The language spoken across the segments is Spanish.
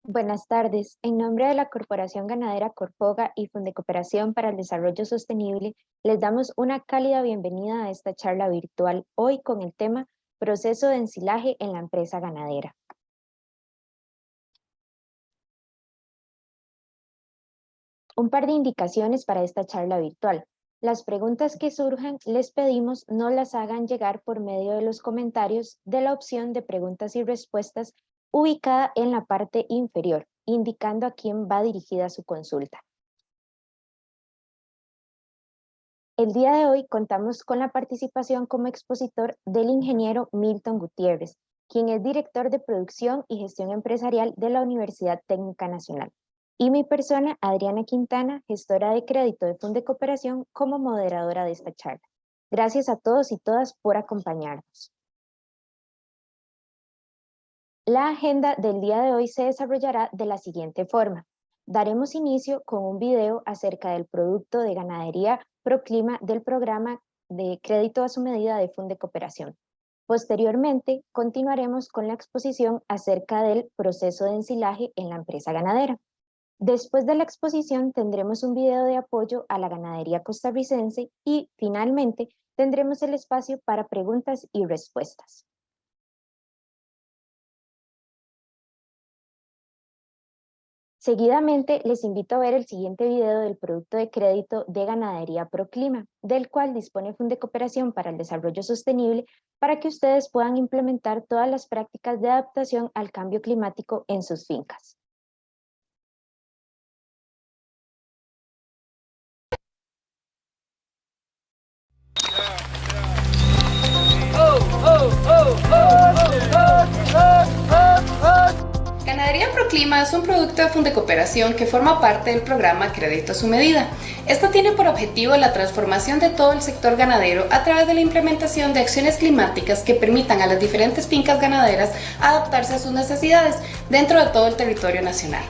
Buenas tardes. En nombre de la Corporación Ganadera Corpoga y Fundecooperación para el Desarrollo Sostenible, les damos una cálida bienvenida a esta charla virtual, hoy con el tema Proceso de ensilaje en la empresa ganadera. Un par de indicaciones para esta charla virtual. Las preguntas que surjan les pedimos no las hagan llegar por medio de los comentarios de la opción de preguntas y respuestas ubicada en la parte inferior, indicando a quién va dirigida su consulta. El día de hoy contamos con la participación como expositor del ingeniero Milton Gutiérrez, quien es director de producción y gestión empresarial de la Universidad Técnica Nacional, y mi persona, Adriana Quintana, gestora de crédito de Fundecooperación, como moderadora de esta charla. Gracias a todos y todas por acompañarnos. La agenda del día de hoy se desarrollará de la siguiente forma. Daremos inicio con un video acerca del producto de ganadería Proclima del programa de crédito a su medida de Fundecooperación. Posteriormente, continuaremos con la exposición acerca del proceso de ensilaje en la empresa ganadera. Después de la exposición tendremos un video de apoyo a la ganadería costarricense y, finalmente, tendremos el espacio para preguntas y respuestas. Seguidamente, les invito a ver el siguiente video del producto de crédito de ganadería Proclima, del cual dispone Fundecooperación para el Desarrollo Sostenible, para que ustedes puedan implementar todas las prácticas de adaptación al cambio climático en sus fincas. Ganadería Proclima es un producto de Fundecooperación que forma parte del programa Crédito a su medida. Esto tiene por objetivo la transformación de todo el sector ganadero a través de la implementación de acciones climáticas que permitan a las diferentes fincas ganaderas adaptarse a sus necesidades dentro de todo el territorio nacional.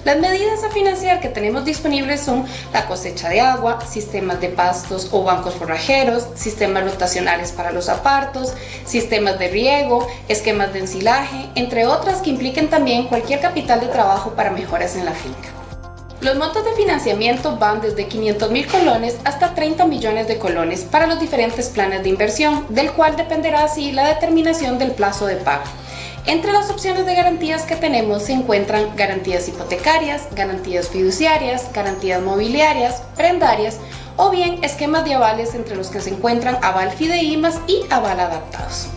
Las medidas a financiar que tenemos disponibles son la cosecha de agua, sistemas de pastos o bancos forrajeros, sistemas rotacionales para los apartos, sistemas de riego, esquemas de ensilaje, entre otras que impliquen también cualquier capital de trabajo para mejoras en la finca. Los montos de financiamiento van desde 500,000 colones hasta 30 millones de colones para los diferentes planes de inversión, del cual dependerá así la determinación del plazo de pago. Entre las opciones de garantías que tenemos se encuentran garantías hipotecarias, garantías fiduciarias, garantías mobiliarias, prendarias o bien esquemas de avales entre los que se encuentran aval fideimas y aval adaptados.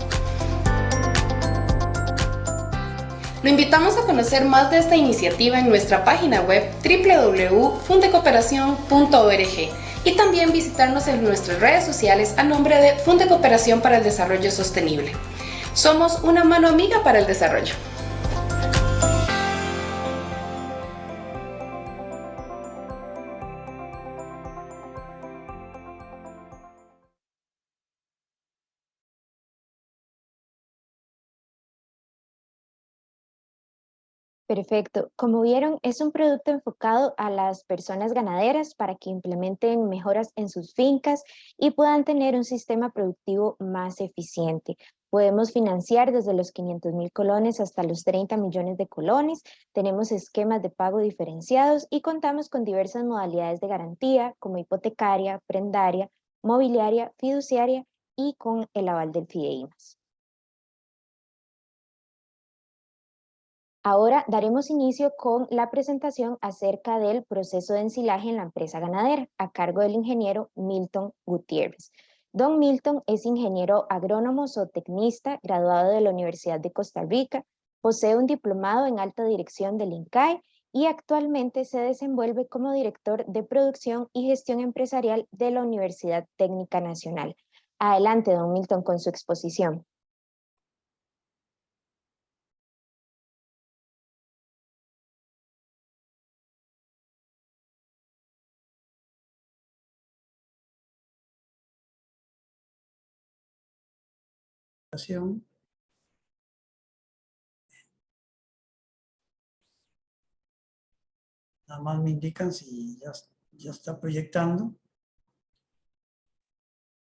Lo invitamos a conocer más de esta iniciativa en nuestra página web www.fundecooperacion.org y también visitarnos en nuestras redes sociales a nombre de Fundecooperación para el Desarrollo Sostenible. Somos una mano amiga para el desarrollo. Perfecto. Como vieron, es un producto enfocado a las personas ganaderas para que implementen mejoras en sus fincas y puedan tener un sistema productivo más eficiente. Podemos financiar desde los 500,000 colones hasta los 30 millones de colones. Tenemos esquemas de pago diferenciados y contamos con diversas modalidades de garantía como hipotecaria, prendaria, mobiliaria, fiduciaria y con el aval del Fideimas. Ahora daremos inicio con la presentación acerca del proceso de ensilaje en la empresa ganadera, a cargo del ingeniero Milton Gutiérrez. Don Milton es ingeniero agrónomo zootecnista, graduado de la Universidad de Costa Rica, posee un diplomado en alta dirección del INCAE y actualmente se desenvuelve como director de producción y gestión empresarial de la Universidad Técnica Nacional. Adelante, don Milton, con su exposición. Nada más me indican si ya está proyectando.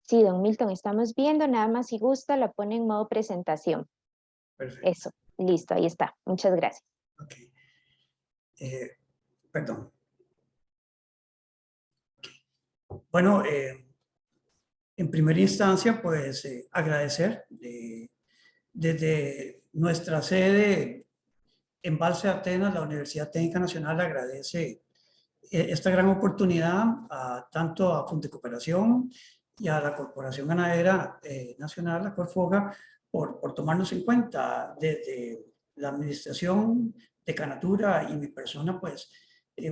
Sí, don Milton, estamos viendo, nada más si gusta, la pone en modo presentación. Perfecto. Eso, listo, ahí está. Muchas gracias. Ok. Perdón. Bueno, en primera instancia, pues agradecer desde nuestra sede en Balse Atenas, la Universidad Técnica Nacional agradece esta gran oportunidad tanto a Fundecooperación y a la Corporación Ganadera Nacional, la Corfoga, por tomarnos en cuenta desde la administración de Canatura y mi persona, pues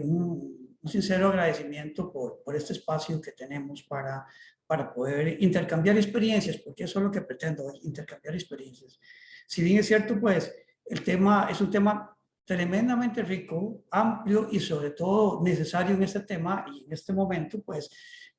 un sincero agradecimiento por este espacio que tenemos para poder intercambiar experiencias, porque eso es lo que pretendo, intercambiar experiencias. Si bien es cierto, pues el tema es un tema tremendamente rico, amplio y sobre todo necesario en este tema y en este momento, pues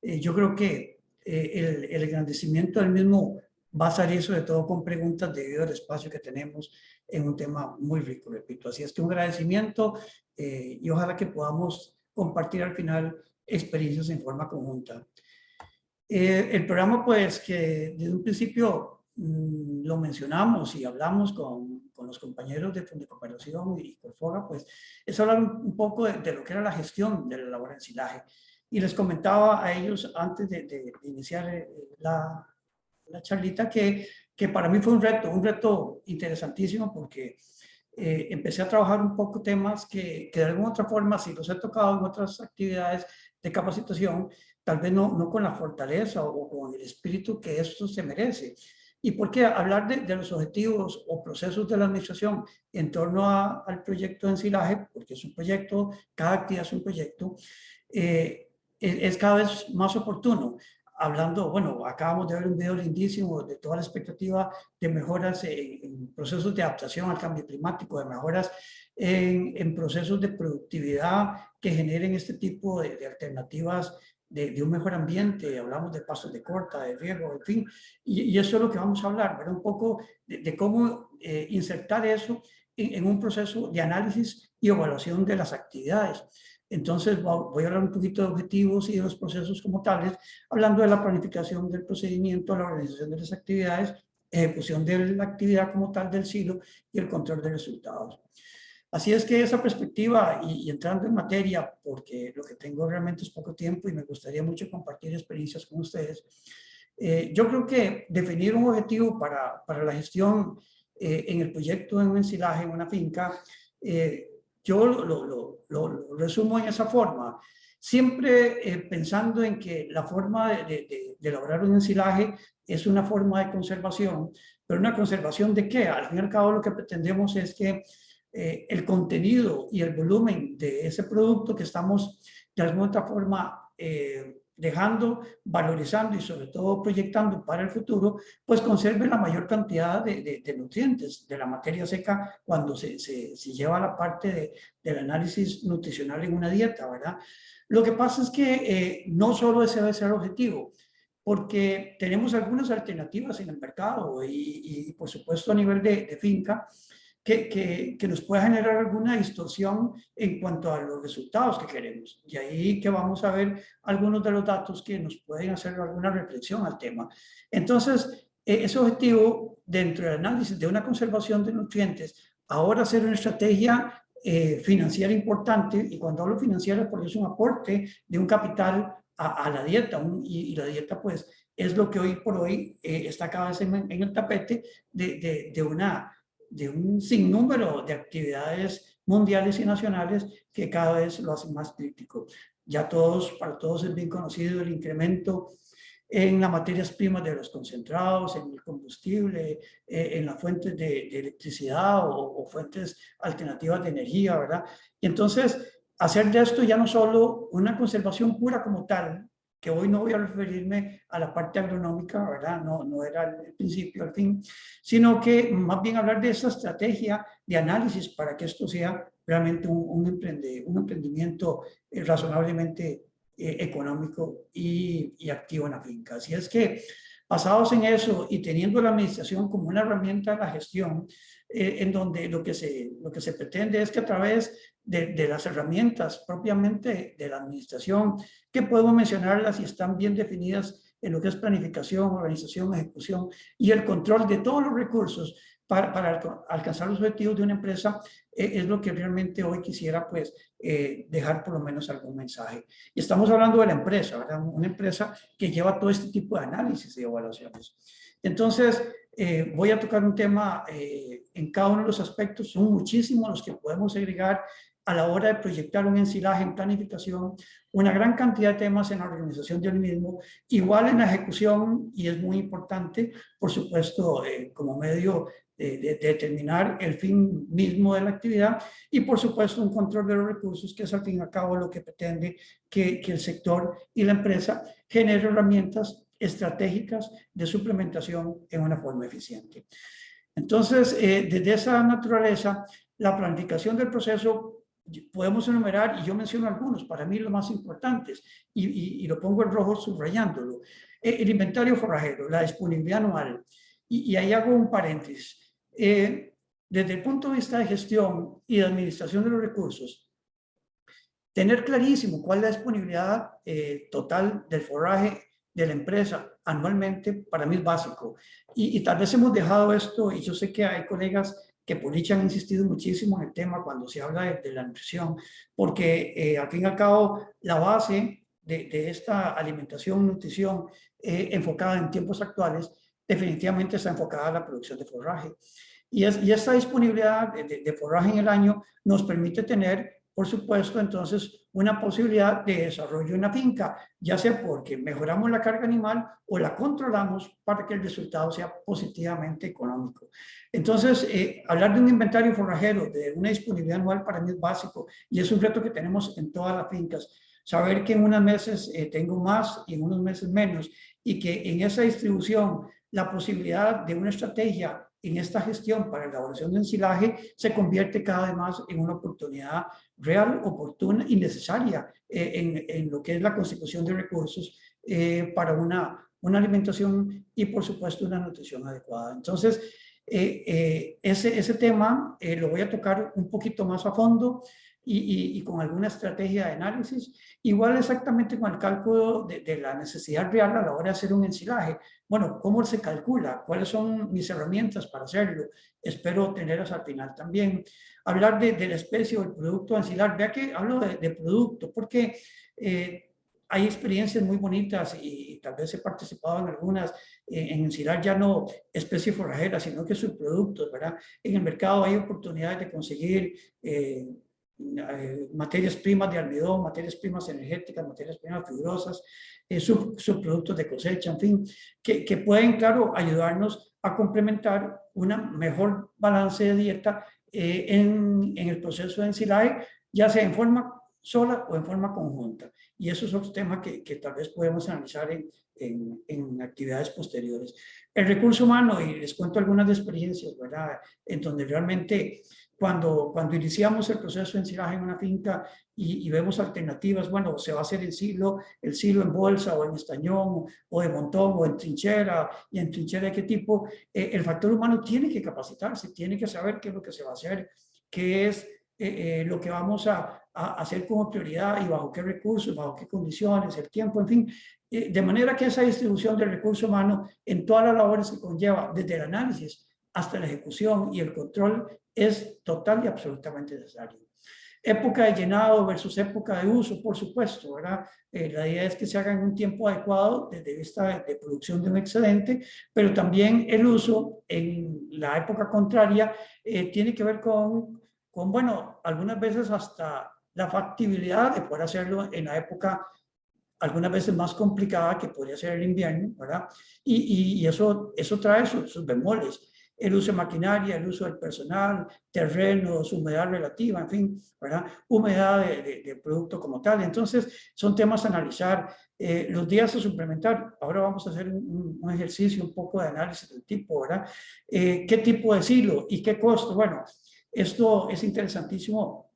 yo creo que el engrandecimiento del mismo va a salir sobre todo con preguntas debido al espacio que tenemos en un tema muy rico, repito. Así es que un agradecimiento y ojalá que podamos compartir al final experiencias en forma conjunta. El programa, pues, que desde un principio lo mencionamos y hablamos con los compañeros de Fundecooperación y Corfoga, pues, es hablar un poco de lo que era la gestión de la labor en ensilaje. Y les comentaba a ellos antes de iniciar la charlita que para mí fue un reto interesantísimo porque empecé a trabajar un poco temas que de alguna otra forma, si los he tocado en otras actividades de capacitación, tal vez no con la fortaleza o con el espíritu que esto se merece. ¿Y por qué? Hablar de los objetivos o procesos de la administración en torno al proyecto de ensilaje, porque es un proyecto, cada actividad es un proyecto, es cada vez más oportuno. Hablando, bueno, acabamos de ver un video lindísimo de toda la expectativa de mejoras en procesos de adaptación al cambio climático, de mejoras en procesos de productividad que generen este tipo de alternativas de un mejor ambiente. Hablamos de pasos de corta, de riego, en fin, y eso es lo que vamos a hablar, ¿verdad? Un poco de cómo insertar eso en un proceso de análisis y evaluación de las actividades. Entonces voy a hablar un poquito de objetivos y de los procesos como tales, hablando de la planificación del procedimiento, la organización de las actividades, ejecución de la actividad como tal del silo y el control de resultados. Así es que esa perspectiva y entrando en materia, porque lo que tengo realmente es poco tiempo y me gustaría mucho compartir experiencias con ustedes, yo creo que definir un objetivo para la gestión en el proyecto de un ensilaje en una finca, yo lo resumo en esa forma, siempre pensando en que la forma de elaborar un ensilaje es una forma de conservación, pero una conservación ¿de qué? Al fin y al cabo lo que pretendemos es que el contenido y el volumen de ese producto que estamos de alguna otra forma dejando, valorizando y sobre todo proyectando para el futuro, pues conserve la mayor cantidad de nutrientes de la materia seca cuando se lleva a la parte del análisis nutricional en una dieta, ¿verdad? Lo que pasa es que no solo ese debe ser el objetivo, porque tenemos algunas alternativas en el mercado y por supuesto a nivel de finca, que nos pueda generar alguna distorsión en cuanto a los resultados que queremos. Y ahí que vamos a ver algunos de los datos que nos pueden hacer alguna reflexión al tema. Entonces, ese objetivo dentro del análisis de una conservación de nutrientes, ahora hacer una estrategia financiera importante, y cuando hablo financiera es porque es un aporte de un capital a la dieta, y la dieta pues es lo que hoy por hoy está cada vez en el tapete de un sinnúmero de actividades mundiales y nacionales que cada vez lo hacen más crítico. Ya para todos es bien conocido el incremento en las materias primas de los concentrados, en el combustible, en las fuentes de electricidad o fuentes alternativas de energía, ¿verdad? Y entonces, hacer de esto ya no solo una conservación pura como tal, que hoy no voy a referirme a la parte agronómica, ¿verdad? No era el principio, al fin, sino que más bien hablar de esa estrategia de análisis para que esto sea realmente un emprendimiento razonablemente económico y activo en la finca. Así es que, basados en eso y teniendo la administración como una herramienta de la gestión, en donde lo que se pretende es que a través de las herramientas propiamente de la administración, que podemos mencionarlas y están bien definidas en lo que es planificación, organización, ejecución y el control de todos los recursos para alcanzar los objetivos de una empresa, es lo que realmente hoy quisiera pues dejar por lo menos algún mensaje. Y estamos hablando de la empresa, ¿verdad? Una empresa que lleva todo este tipo de análisis y evaluaciones. Entonces, voy a tocar un tema en cada uno de los aspectos, son muchísimos los que podemos agregar a la hora de proyectar un ensilaje en planificación, una gran cantidad de temas en la organización del mismo, igual en la ejecución, y es muy importante, por supuesto, como medio de determinar el fin mismo de la actividad, y por supuesto un control de los recursos, que es al fin y al cabo lo que pretende que el sector y la empresa genere herramientas estratégicas de suplementación en una forma eficiente. Entonces, desde esa naturaleza, la planificación del proceso podemos enumerar, y yo menciono algunos, para mí los más importantes, y lo pongo en rojo subrayándolo. El inventario forrajero, la disponibilidad anual, y ahí hago un paréntesis. Desde el punto de vista de gestión y de administración de los recursos, tener clarísimo cuál es la disponibilidad total del forraje de la empresa anualmente, para mí es básico. Y tal vez hemos dejado esto, y yo sé que hay colegas que por dicha han insistido muchísimo en el tema cuando se habla de la nutrición, porque al fin y al cabo la base de esta alimentación, nutrición enfocada en tiempos actuales, definitivamente está enfocada a la producción de forraje. Y esta disponibilidad de forraje en el año nos permite tener, por supuesto, entonces una posibilidad de desarrollo en la finca, ya sea porque mejoramos la carga animal o la controlamos para que el resultado sea positivamente económico. Entonces, hablar de un inventario forrajero, de una disponibilidad anual, para mí es básico, y es un reto que tenemos en todas las fincas. Saber que en unos meses tengo más y en unos meses menos, y que en esa distribución la posibilidad de una estrategia en esta gestión para la elaboración de ensilaje se convierte cada vez más en una oportunidad real, oportuna y necesaria en lo que es la constitución de recursos para una alimentación y, por supuesto, una nutrición adecuada. Entonces, ese tema lo voy a tocar un poquito más a fondo y con alguna estrategia de análisis, igual exactamente con el cálculo de la necesidad real a la hora de hacer un ensilaje. Bueno, ¿cómo se calcula? ¿Cuáles son mis herramientas para hacerlo? Espero tenerlas al final también. Hablar de la especie o el producto a ensilar. Vea que hablo de producto, porque hay experiencias muy bonitas y tal vez he participado en algunas, en ensilar ya no especie forrajera, sino que subproductos, ¿verdad? En el mercado hay oportunidades de conseguir materias primas de almidón, materias primas energéticas, materias primas fibrosas, subproductos de cosecha, en fin, que pueden, claro, ayudarnos a complementar una mejor balance de dieta en el proceso de ensilaje, ya sea en forma sola o en forma conjunta. Y eso es otro tema que tal vez podemos analizar en actividades posteriores. El recurso humano, y les cuento algunas experiencias, ¿verdad? En donde realmente cuando iniciamos el proceso de ensilaje en una finca y vemos alternativas, bueno, se va a hacer el silo en bolsa o en estañón o de montón o en trinchera, y en trinchera de qué tipo, el factor humano tiene que capacitarse, tiene que saber qué es lo que se va a hacer, qué es lo que vamos a hacer como prioridad y bajo qué recursos, bajo qué condiciones, el tiempo, en fin, de manera que esa distribución del recurso humano en todas las labores que conlleva, desde el análisis hasta la ejecución y el control, es total y absolutamente necesario. Época de llenado versus época de uso, por supuesto, ¿verdad? La idea es que se haga en un tiempo adecuado desde vista de producción de un excedente, pero también el uso en la época contraria tiene que ver con, bueno, algunas veces hasta la factibilidad de poder hacerlo en la época algunas veces más complicada que podría ser el invierno, ¿verdad? Y eso trae sus bemoles. El uso de maquinaria, el uso del personal, terrenos, humedad relativa, en fin, ¿verdad? Humedad de producto como tal. Entonces, son temas a analizar. Los días a suplementar. Ahora vamos a hacer un ejercicio, un poco de análisis del tipo, ¿verdad? ¿Qué tipo de silo y qué costo? Bueno, esto es interesantísimo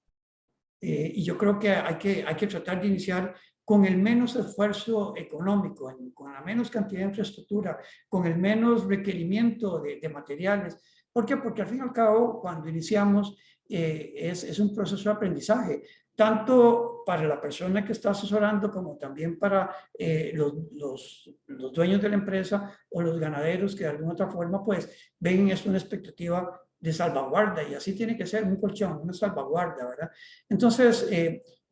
y yo creo que hay que tratar de iniciar con el menos esfuerzo económico, con la menos cantidad de infraestructura, con el menos requerimiento de materiales. ¿Por qué? Porque al fin y al cabo, cuando iniciamos, es un proceso de aprendizaje. tanto para la persona que está asesorando como también para los dueños de la empresa o los ganaderos que de alguna otra forma pues ven esto una expectativa de salvaguarda, y así tiene que ser, un colchón, una salvaguarda, ¿verdad? Entonces,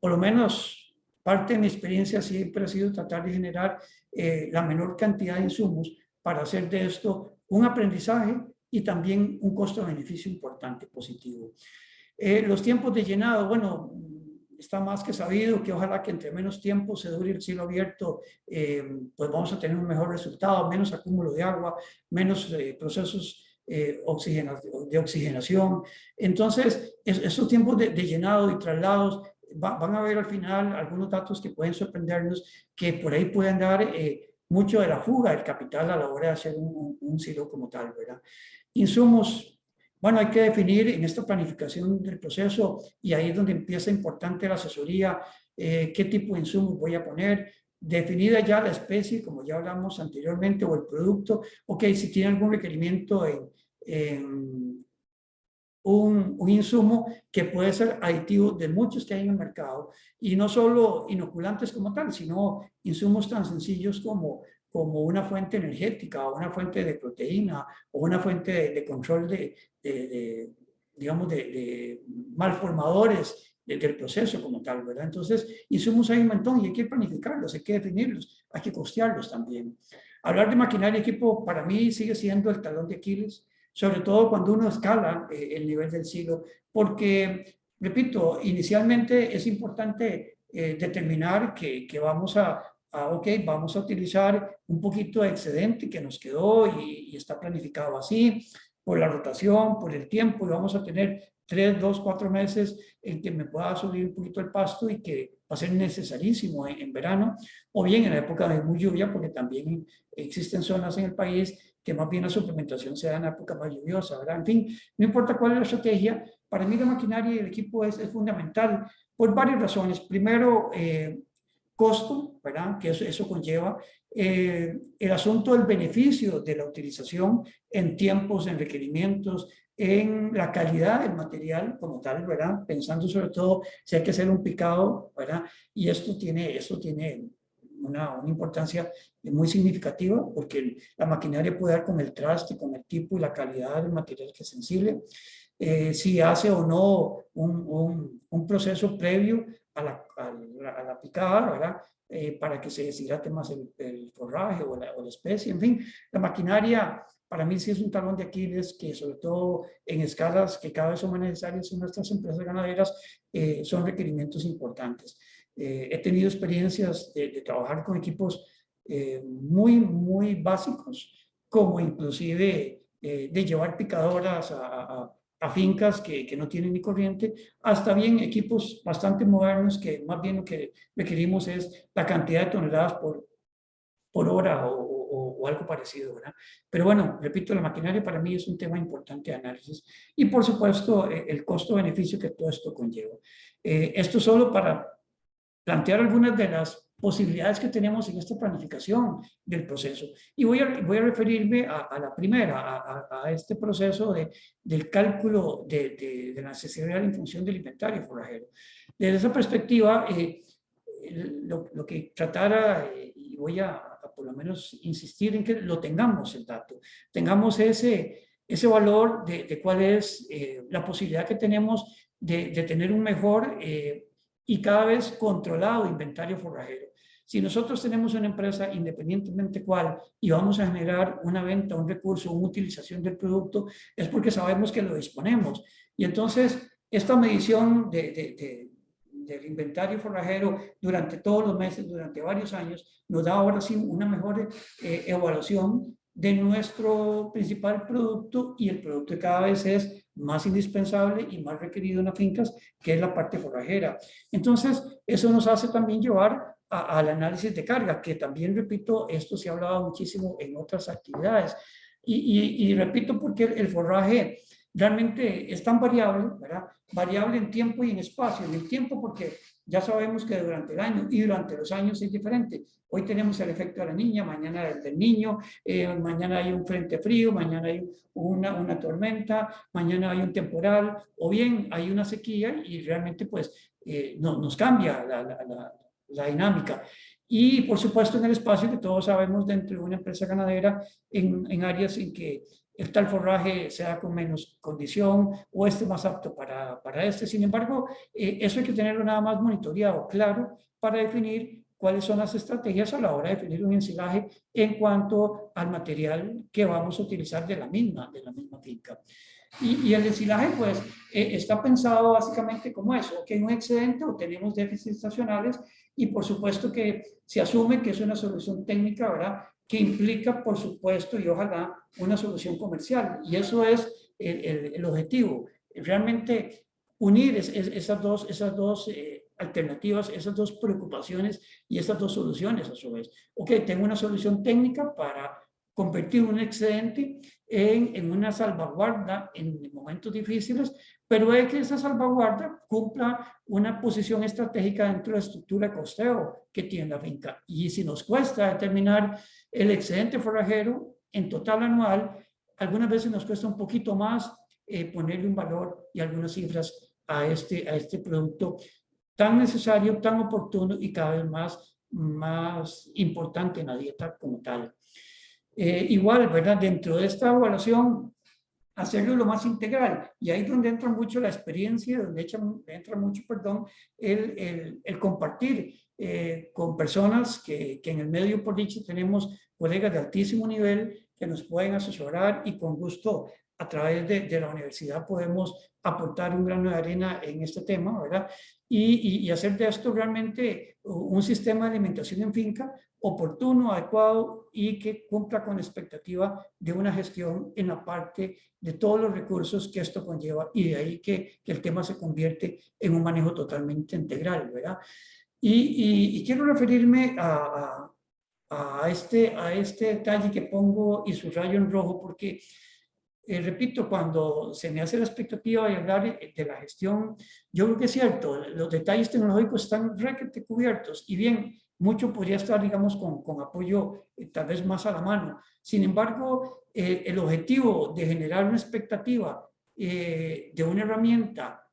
por lo menos parte de mi experiencia siempre ha sido tratar de generar la menor cantidad de insumos para hacer de esto un aprendizaje y también un costo-beneficio importante, positivo. Los tiempos de llenado, bueno, está más que sabido que ojalá que entre menos tiempo se dure el cielo abierto, pues vamos a tener un mejor resultado, menos acúmulo de agua, menos procesos de oxigenación. Entonces, esos tiempos de llenado y traslados, van a ver al final algunos datos que pueden sorprendernos, que por ahí pueden dar mucho de la fuga del capital a la hora de hacer un silo como tal, ¿verdad? Insumos. Bueno, hay que definir en esta planificación del proceso, y ahí es donde empieza importante la asesoría, qué tipo de insumos voy a poner, definida ya la especie, como ya hablamos anteriormente, o el producto, ok, si tiene algún requerimiento en un insumo que puede ser aditivo de muchos que hay en el mercado, y no solo inoculantes como tal, sino insumos tan sencillos como una fuente energética, o una fuente de proteína, o una fuente de control digamos, de malformadores del proceso como tal, ¿verdad? Entonces, insumos hay un montón y hay que planificarlos, hay que definirlos, hay que costearlos también. Hablar de maquinaria y equipo para mí sigue siendo el talón de Aquiles, sobre todo cuando uno escala el nivel del silo, porque, repito, inicialmente es importante determinar que vamos ok, vamos a utilizar un poquito de excedente que nos quedó y está planificado así, por la rotación, por el tiempo, y vamos a tener 3, 2, 4 meses en que me pueda subir un poquito el pasto y que va a ser necesarísimo en verano, o bien en la época de muy lluvia, porque también existen zonas en el país que más bien la suplementación se da en la época más lluviosa, ¿verdad? En fin, no importa cuál es la estrategia, para mí la maquinaria y el equipo es fundamental por varias razones. Primero, costo, ¿verdad? Que eso conlleva. El asunto del beneficio de la utilización en tiempos, en requerimientos, en la calidad del material como tal, ¿verdad? Pensando sobre todo si hay que hacer un picado, ¿verdad? Y esto tiene una importancia muy significativa, porque la maquinaria puede dar con el traste, con el tipo y la calidad del material que es sensible. Si hace o no un proceso previo a la picada, ¿verdad? Para que se deshidrate más el forraje o la especie. En fin, la maquinaria para mí sí es un talón de Aquiles, que sobre todo en escalas que cada vez son más necesarias en nuestras empresas ganaderas, son requerimientos importantes. He tenido experiencias de trabajar con equipos muy básicos, como inclusive de llevar picadoras a fincas que no tienen ni corriente, hasta bien equipos bastante modernos que más bien lo que requerimos es la cantidad de toneladas por hora o algo parecido, ¿verdad? Pero bueno, repito, la maquinaria para mí es un tema importante de análisis, y por supuesto el costo-beneficio que todo esto conlleva. Esto solo para plantear algunas de las posibilidades que tenemos en esta planificación del proceso. Y voy a referirme a la primera, a este proceso del cálculo de la necesidad en función del inventario forrajero. Desde esa perspectiva, lo que tratara, y voy a por lo menos insistir en que lo tengamos el dato, tengamos ese valor de cuál es la posibilidad que tenemos de tener un mejor y cada vez controlado inventario forrajero. Si nosotros tenemos una empresa, independientemente cuál, y vamos a generar una venta, un recurso, una utilización del producto, es porque sabemos que lo disponemos. Y entonces, esta medición del inventario forrajero durante todos los meses, durante varios años, nos da ahora sí una mejor evaluación de nuestro principal producto, y el producto que cada vez es más indispensable y más requerido en las fincas, que es la parte forrajera. Entonces, eso nos hace también llevar al análisis de carga, que también, repito, esto se ha hablado muchísimo en otras actividades. Y repito, porque el forraje realmente es tan variable, ¿verdad? Variable en tiempo y en espacio. En el tiempo porque ya sabemos que durante el año y durante los años es diferente. Hoy tenemos el efecto de la niña, mañana el del niño, mañana hay un frente frío, mañana hay una tormenta, mañana hay un temporal, o bien hay una sequía, y realmente pues nos cambia la dinámica. Y por supuesto en el espacio que todos sabemos dentro de una empresa ganadera, en áreas en que el tal forraje sea con menos condición o esté más apto para este. Sin embargo, eso hay que tenerlo nada más monitoreado, claro, para definir cuáles son las estrategias a la hora de definir un ensilaje en cuanto al material que vamos a utilizar de la misma finca. Y el ensilaje, pues, está pensado básicamente como eso, que hay un excedente o tenemos déficits estacionales y por supuesto que se asume que es una solución técnica, ¿verdad?, que implica, por supuesto, y ojalá, una solución comercial. Y eso es el objetivo, realmente unir esas dos alternativas, esas dos preocupaciones y esas dos soluciones a su vez. Ok, tengo una solución técnica para convertir un excedente en una salvaguarda en momentos difíciles, pero es que esa salvaguarda cumpla una posición estratégica dentro de la estructura de costeo que tiene la finca. Y si nos cuesta determinar el excedente forrajero en total anual, algunas veces nos cuesta un poquito más ponerle un valor y algunas cifras a este producto tan necesario, tan oportuno y cada vez más importante en la dieta como tal. Igual, ¿verdad? Dentro de esta evaluación, hacerlo lo más integral. Y ahí es donde entra mucho la experiencia, donde entra mucho, perdón, el compartir con personas que en el medio, por dicho, tenemos colegas de altísimo nivel que nos pueden asesorar y con gusto a través de la universidad podemos aportar un grano de arena en este tema, ¿verdad? Y hacer de esto realmente un sistema de alimentación en finca oportuno, adecuado y que cumpla con la expectativa de una gestión en la parte de todos los recursos que esto conlleva y de ahí que el tema se convierte en un manejo totalmente integral, ¿verdad? Y quiero referirme a este detalle que pongo y subrayo en rojo porque repito, cuando se me hace la expectativa de hablar de la gestión, yo creo que es cierto, los detalles tecnológicos están requete cubiertos y bien, mucho podría estar, digamos, con apoyo tal vez más a la mano. Sin embargo, el objetivo de generar una expectativa de una herramienta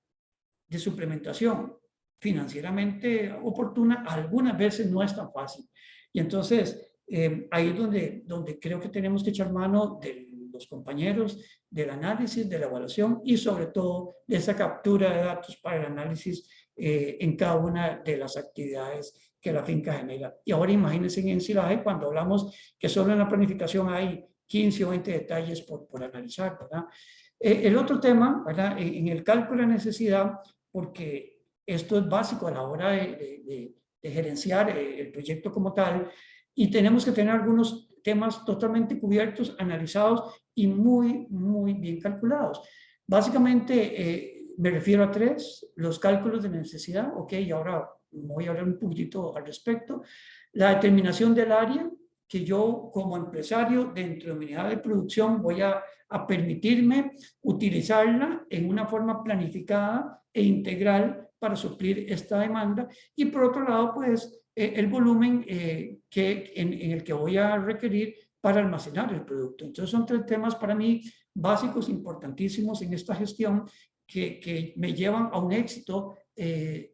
de suplementación financieramente oportuna, algunas veces no es tan fácil. Y entonces, ahí es donde creo que tenemos que echar mano de los compañeros, del análisis, de la evaluación y sobre todo de esa captura de datos para el análisis en cada una de las actividades que la finca genera. Y ahora imagínense en ensilaje cuando hablamos que solo en la planificación hay 15 o 20 detalles por analizar, ¿verdad? El otro tema, ¿verdad? En el cálculo de necesidad, porque esto es básico a la hora de gerenciar el proyecto como tal, y tenemos que tener algunos temas totalmente cubiertos, analizados y muy bien calculados. Básicamente me refiero a tres: los cálculos de necesidad, ok, y ahora voy a hablar un poquitito al respecto. La determinación del área, que yo como empresario dentro de mi unidad de producción voy a permitirme utilizarla en una forma planificada e integral para suplir esta demanda. Y por otro lado, pues el volumen en el que voy a requerir para almacenar el producto. Entonces son tres temas para mí básicos, importantísimos en esta gestión que me llevan a un éxito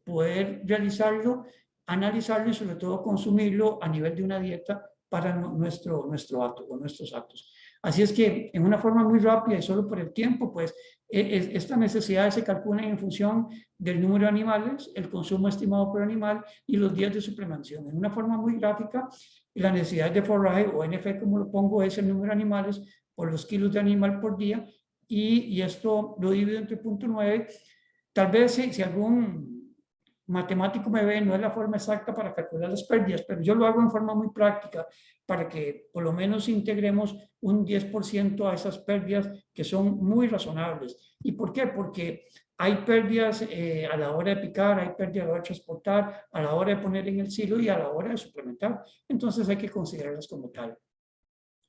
poder realizarlo, analizarlo y sobre todo consumirlo a nivel de una dieta para nuestro acto o nuestros actos. Así es que en una forma muy rápida y solo por el tiempo, pues estas necesidades se calculan en función del número de animales, el consumo estimado por animal y los días de suplementación. En una forma muy gráfica, la necesidad de forraje o NF, como lo pongo, es el número de animales por los kilos de animal por día y esto lo divido entre 0.9. Tal vez si algún matemático me ve, no es la forma exacta para calcular las pérdidas, pero yo lo hago en forma muy práctica para que por lo menos integremos un 10% a esas pérdidas que son muy razonables. ¿Y por qué? Porque hay pérdidas a la hora de picar, hay pérdidas a la hora de transportar, a la hora de poner en el silo y a la hora de suplementar. Entonces hay que considerarlas como tal.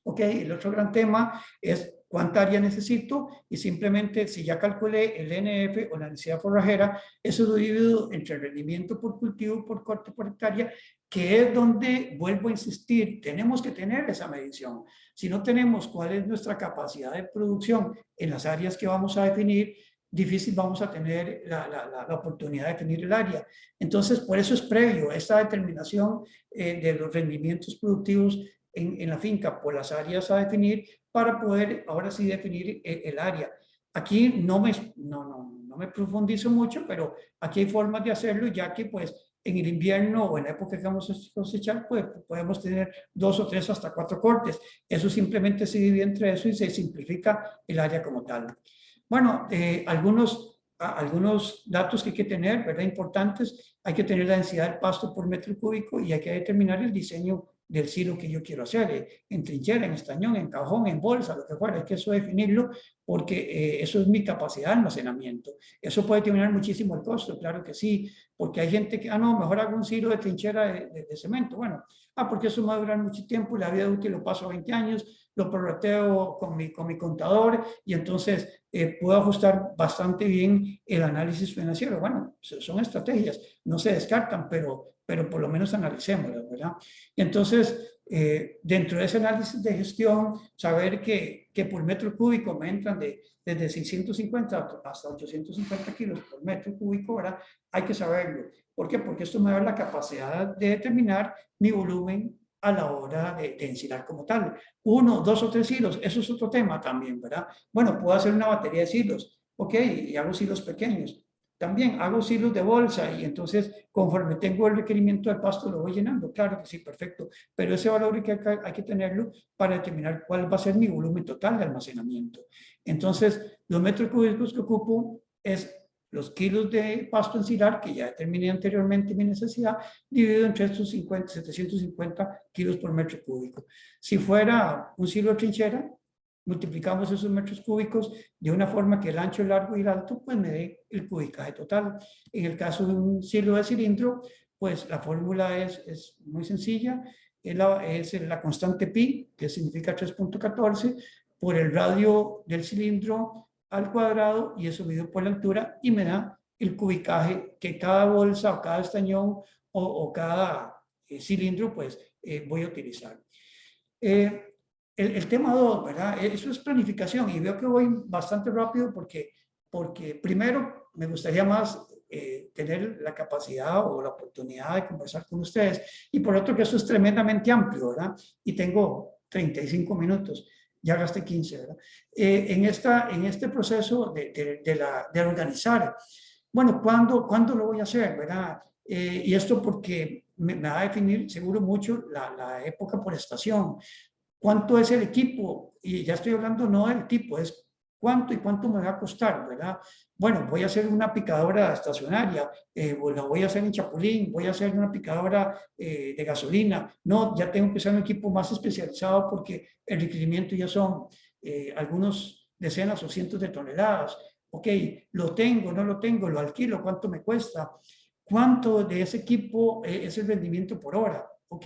Ok, el otro gran tema es cuánta área necesito y simplemente si ya calculé el NF o la necesidad forrajera, eso lo divido entre el rendimiento por cultivo, por corte, por hectárea, que es donde, vuelvo a insistir, tenemos que tener esa medición. Si no tenemos cuál es nuestra capacidad de producción en las áreas que vamos a definir, difícil vamos a tener la oportunidad de definir el área. Entonces, por eso es previo esta determinación de los rendimientos productivos en la finca por las áreas a definir para poder ahora sí definir el área. Aquí no me profundizo mucho, pero aquí hay formas de hacerlo, ya que pues en el invierno o en la época que vamos a cosechar, pues podemos tener 2 o 3 hasta 4 cortes. Eso simplemente se divide entre eso y se simplifica el área como tal. Bueno, algunos datos que hay que tener, ¿verdad? Importantes. Hay que tener la densidad del pasto por metro cúbico y hay que determinar el diseño del silo que yo quiero hacer, en trinchera, en estañón, en cajón, en bolsa, lo que fuera. Hay que eso definirlo porque eso es mi capacidad de almacenamiento. Eso puede determinar muchísimo el costo, claro que sí, porque hay gente que, no, mejor hago un silo de trinchera de cemento. Bueno, porque eso me va a durar mucho tiempo, la vida útil lo paso a 20 años, lo prorrateo con mi contador y entonces puedo ajustar bastante bien el análisis financiero. Bueno, son estrategias, no se descartan, pero por lo menos analicémoslas, ¿verdad? Entonces, dentro de ese análisis de gestión, saber que por metro cúbico me entran desde 650 hasta 850 kilos por metro cúbico, ¿verdad? Hay que saberlo. ¿Por qué? Porque esto me da la capacidad de determinar mi volumen a la hora de ensilar como tal. 1, 2 o 3 hilos, eso es otro tema también, ¿verdad? Bueno, puedo hacer una batería de hilos, ok, y hago hilos pequeños. También hago silos de bolsa y entonces conforme tengo el requerimiento del pasto lo voy llenando. Claro que sí, perfecto. Pero ese valor hay que tenerlo para determinar cuál va a ser mi volumen total de almacenamiento. Entonces, los metros cúbicos que ocupo es los kilos de pasto ensilar, que ya determiné anteriormente mi necesidad, dividido entre estos 750 kilos por metro cúbico. Si fuera un silo de trinchera, multiplicamos esos metros cúbicos de una forma que el ancho, el largo y el alto pues me dé el cubicaje total. En el caso de un silo de cilindro, pues la fórmula es muy sencilla, es la constante pi, que significa 3.14, por el radio del cilindro al cuadrado y eso dividido por la altura y me da el cubicaje que cada bolsa o cada estañón o cada cilindro pues voy a utilizar. El tema 2, ¿verdad? Eso es planificación y veo que voy bastante rápido porque primero me gustaría más tener la capacidad o la oportunidad de conversar con ustedes y por otro que eso es tremendamente amplio, ¿verdad? Y tengo 35 minutos, ya gasté 15, ¿verdad? En este proceso de organizar, bueno, ¿cuándo lo voy a hacer, ¿verdad? Y esto porque me va a definir seguro mucho la época por estación. ¿Cuánto es el equipo? Y ya estoy hablando no del tipo, es cuánto y cuánto me va a costar, ¿verdad? Bueno, voy a hacer una picadora estacionaria, la voy a hacer en Chapulín, voy a hacer una picadora de gasolina. No, ya tengo que usar un equipo más especializado porque el requerimiento ya son algunos decenas o cientos de toneladas. Ok, lo tengo, no lo tengo, lo alquilo, ¿cuánto me cuesta? ¿Cuánto de ese equipo es el rendimiento por hora? Ok.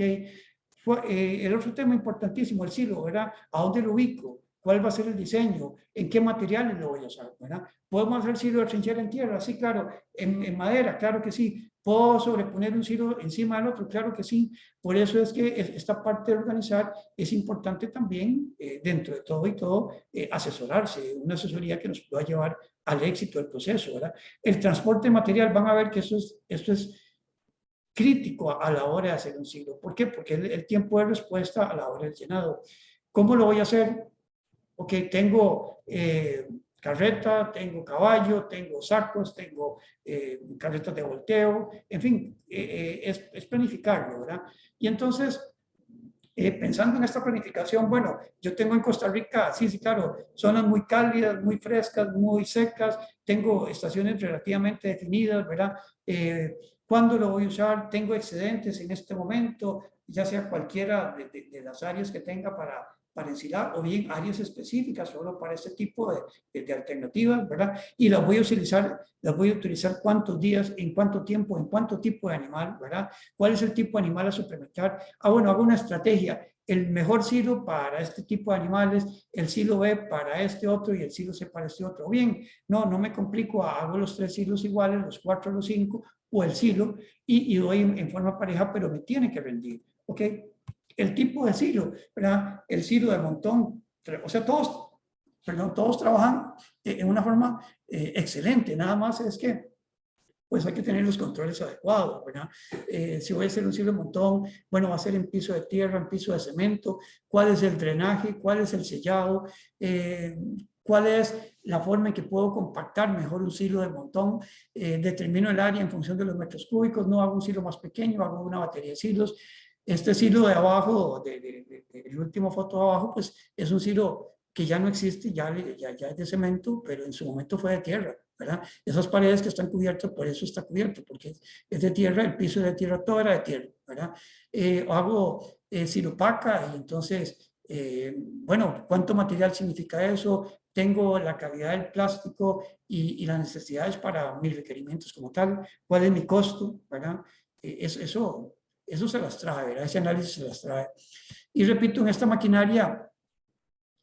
El otro tema importantísimo, el silo, ¿verdad? ¿A dónde lo ubico? ¿Cuál va a ser el diseño? ¿En qué materiales lo voy a usar? ¿Verdad? ¿Podemos hacer silo de trinchera en tierra? Sí, claro. ¿En madera? Claro que sí. ¿Puedo sobreponer un silo encima del otro? Claro que sí. Por eso es que esta parte de organizar es importante también, dentro de todo y todo, asesorarse. Una asesoría que nos pueda llevar al éxito del proceso, ¿verdad? El transporte de material, van a ver que esto es crítico a la hora de hacer un silo. ¿Por qué? Porque el tiempo de respuesta a la hora del llenado. ¿Cómo lo voy a hacer? Ok, tengo carreta, tengo caballo, tengo sacos, tengo carretas de volteo, en fin, es planificarlo, ¿verdad? Y entonces, pensando en esta planificación, bueno, yo tengo en Costa Rica, sí, claro, zonas muy cálidas, muy frescas, muy secas, tengo estaciones relativamente definidas, ¿verdad? ¿Cuándo lo voy a usar? Tengo excedentes en este momento, ya sea cualquiera de las áreas que tenga para ensilar o bien áreas específicas solo para este tipo de alternativas, ¿verdad? Y las voy a utilizar cuántos días, en cuánto tiempo, en cuánto tipo de animal, ¿verdad? ¿Cuál es el tipo de animal a suplementar? Bueno, hago una estrategia. El mejor silo para este tipo de animales, el silo B para este otro y el silo C para este otro. Bien, no me complico, hago los 3 silos iguales, los 4, los 5, o el silo, y doy en forma pareja, pero me tiene que rendir, ¿ok? El tipo de silo, ¿verdad? El silo de montón, o sea, todos perdón, todos trabajan en una forma excelente, nada más es que pues hay que tener los controles adecuados, ¿verdad? Si voy a hacer un silo de montón, bueno, va a ser en piso de tierra, en piso de cemento, cuál es el drenaje, cuál es el sellado, cuál es la forma en que puedo compactar mejor un silo de montón, determino el área en función de los metros cúbicos, no hago un silo más pequeño, hago una batería de silos. Este silo de abajo, el último foto de abajo, pues es un silo que ya no existe, ya es de cemento, pero en su momento fue de tierra, ¿verdad? Esas paredes que están cubiertas, por eso está cubierto, porque es de tierra, el piso es de tierra, todo era de tierra, ¿verdad? Hago silopaca y entonces, bueno, ¿cuánto material significa eso? Tengo la calidad del plástico y las necesidades para mis requerimientos como tal, ¿cuál es mi costo? ¿Verdad? Eso se las trae, ¿verdad? Ese análisis se las trae. Y repito, en esta maquinaria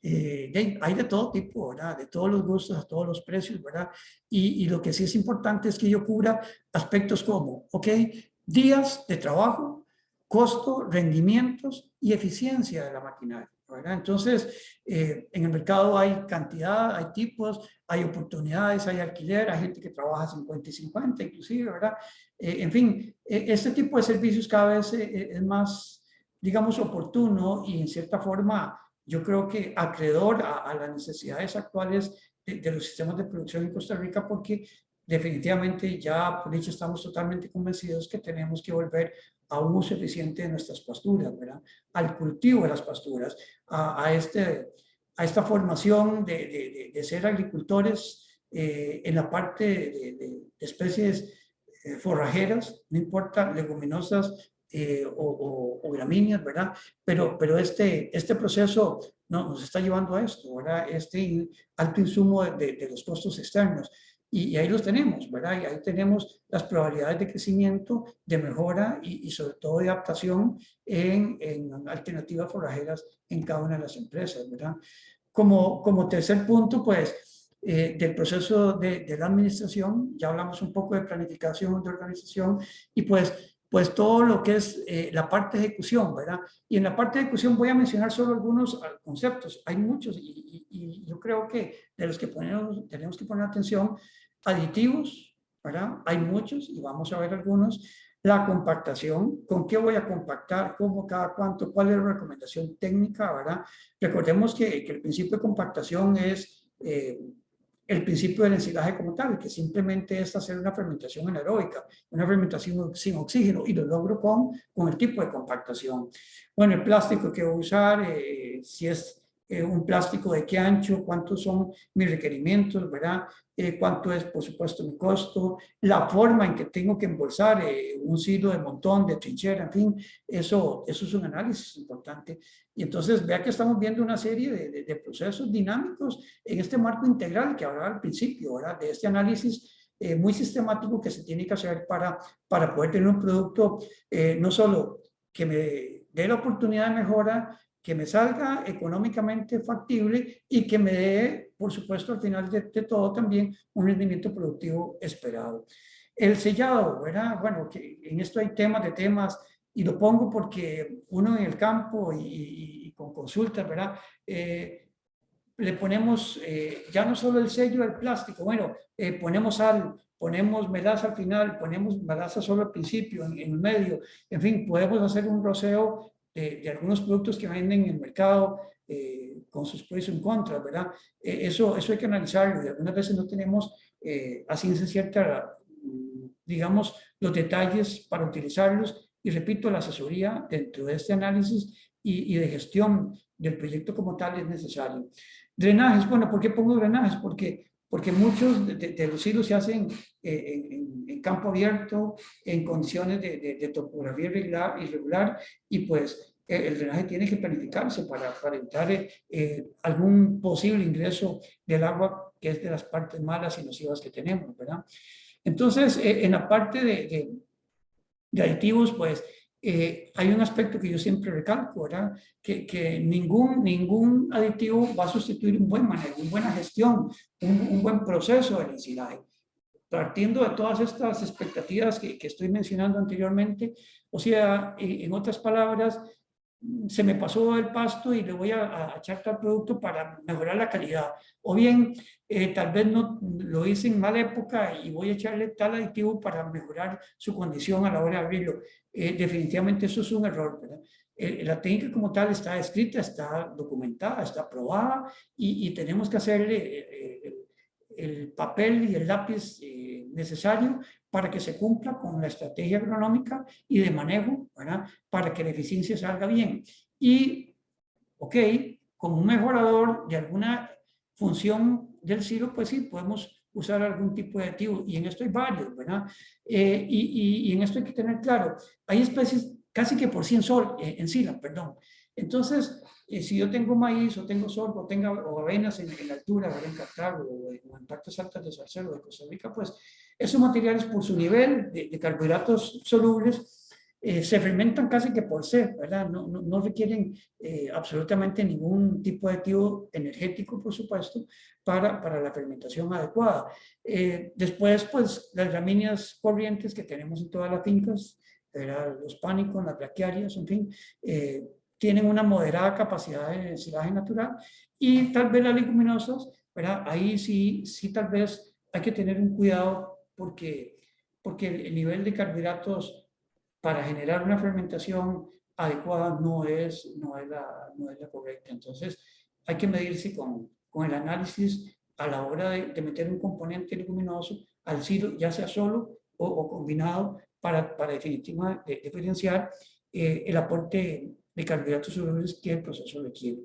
hay de todo tipo, ¿verdad? De todos los gustos, a todos los precios, ¿verdad? Y lo que sí es importante es que yo cubra aspectos como, ¿ok? Días de trabajo, costo, rendimientos y eficiencia de la maquinaria, ¿verdad? Entonces, en el mercado hay cantidad, hay tipos, hay oportunidades, hay alquiler, hay gente que trabaja 50 y 50 inclusive, ¿verdad? En fin, este tipo de servicios cada vez es más, digamos, oportuno y en cierta forma yo creo que acreedor a las necesidades actuales de los sistemas de producción en Costa Rica, porque definitivamente ya, por dicho, estamos totalmente convencidos que tenemos que volver a un uso eficiente de nuestras pasturas, ¿verdad? Al cultivo de las pasturas, a esta formación de ser agricultores en la parte de especies forrajeras, no importa, leguminosas, o gramíneas, ¿verdad? Pero este proceso nos está llevando a esto, ¿verdad? Este alto insumo de los costos externos. Y ahí los tenemos, ¿verdad? Y ahí tenemos las probabilidades de crecimiento, de mejora y sobre todo de adaptación en alternativas forrajeras en cada una de las empresas, ¿verdad? Como tercer punto, pues, del proceso de la administración, ya hablamos un poco de planificación, de organización, y pues todo lo que es la parte de ejecución, ¿verdad? Y en la parte de ejecución voy a mencionar solo algunos conceptos, hay muchos, y yo creo que de los que tenemos que poner atención, aditivos, ¿verdad? Hay muchos, y vamos a ver algunos. La compactación, ¿con qué voy a compactar? ¿Cómo? ¿Cada cuánto? ¿Cuál es la recomendación técnica? ¿Verdad? Recordemos que el principio de compactación es el principio del ensilaje como tal, que simplemente es hacer una fermentación anaeróbica, una fermentación sin oxígeno, y lo logro con el tipo de compactación. Bueno, el plástico que voy a usar, si es un plástico de qué ancho, cuántos son mis requerimientos, ¿verdad? Cuánto es, por supuesto, mi costo, la forma en que tengo que embolsar un silo de montón, de trinchera, en fin, eso es un análisis importante. Y entonces vea que estamos viendo una serie de procesos dinámicos en este marco integral que hablaba al principio, ¿verdad? De este análisis muy sistemático que se tiene que hacer para poder tener un producto no solo que me dé la oportunidad de mejora, que me salga económicamente factible y que me dé, por supuesto, al final de todo también un rendimiento productivo esperado. El sellado, ¿verdad? Bueno, que en esto hay temas, y lo pongo porque uno en el campo y con consultas, ¿verdad? Le ponemos ya no solo el sello del plástico, bueno, ponemos sal, ponemos melaza al final, ponemos melaza solo al principio, en el medio, en fin, podemos hacer un roceo de algunos productos que venden en el mercado con sus pros y contras, ¿verdad? Eso hay que analizarlo y algunas veces no tenemos a ciencia cierta, digamos, los detalles para utilizarlos y repito, la asesoría dentro de este análisis y de gestión del proyecto como tal es necesario. Drenajes, bueno, ¿por qué pongo drenajes? Porque muchos de los silos se hacen en campo abierto, en condiciones de topografía irregular y pues el drenaje tiene que planificarse para evitar algún posible ingreso del agua, que es de las partes malas y nocivas que tenemos, ¿verdad? Entonces, en la parte de aditivos, pues hay un aspecto que yo siempre recalco, ¿verdad? Que ningún aditivo va a sustituir un buen manejo, una buena gestión, un buen proceso de ensilaje. Partiendo de todas estas expectativas que estoy mencionando anteriormente, o sea, en otras palabras, se me pasó el pasto y le voy a echar tal producto para mejorar la calidad. O bien, tal vez no lo hice en mala época y voy a echarle tal aditivo para mejorar su condición a la hora de abrirlo. Definitivamente eso es un error, ¿verdad? La técnica como tal está escrita, está documentada, está aprobada y tenemos que hacerle el papel y el lápiz necesario para que se cumpla con la estrategia agronómica y de manejo, ¿verdad? Para que la eficiencia salga bien. Y, ok, como un mejorador de alguna función del silo, pues sí, podemos usar algún tipo de aditivo. Y en esto hay varios, ¿verdad? Y en esto hay que tener claro, hay especies casi que por 100 sol, en sila, perdón. Entonces, si yo tengo maíz o tengo sorgo o avenas en altura, en Cartago o en partes altas de Salcedo de Costa Rica, pues esos materiales por su nivel de carbohidratos solubles se fermentan casi que por ser, ¿verdad? No requieren absolutamente ningún tipo de aditivo energético, por supuesto, para la fermentación adecuada. Después, pues, las gramíneas corrientes que tenemos en todas las fincas, ¿verdad? Los pánicos, las braquiarias, en fin, tienen una moderada capacidad de silaje natural y tal vez las leguminosas, ¿verdad? Ahí sí tal vez hay que tener un cuidado porque el nivel de carbohidratos para generar una fermentación adecuada no es la correcta. Entonces, hay que medirse con el análisis a la hora de meter un componente leguminoso al silo, ya sea solo o combinado, para definitivamente diferenciar el aporte de carbohidratos solubles que el proceso requiere.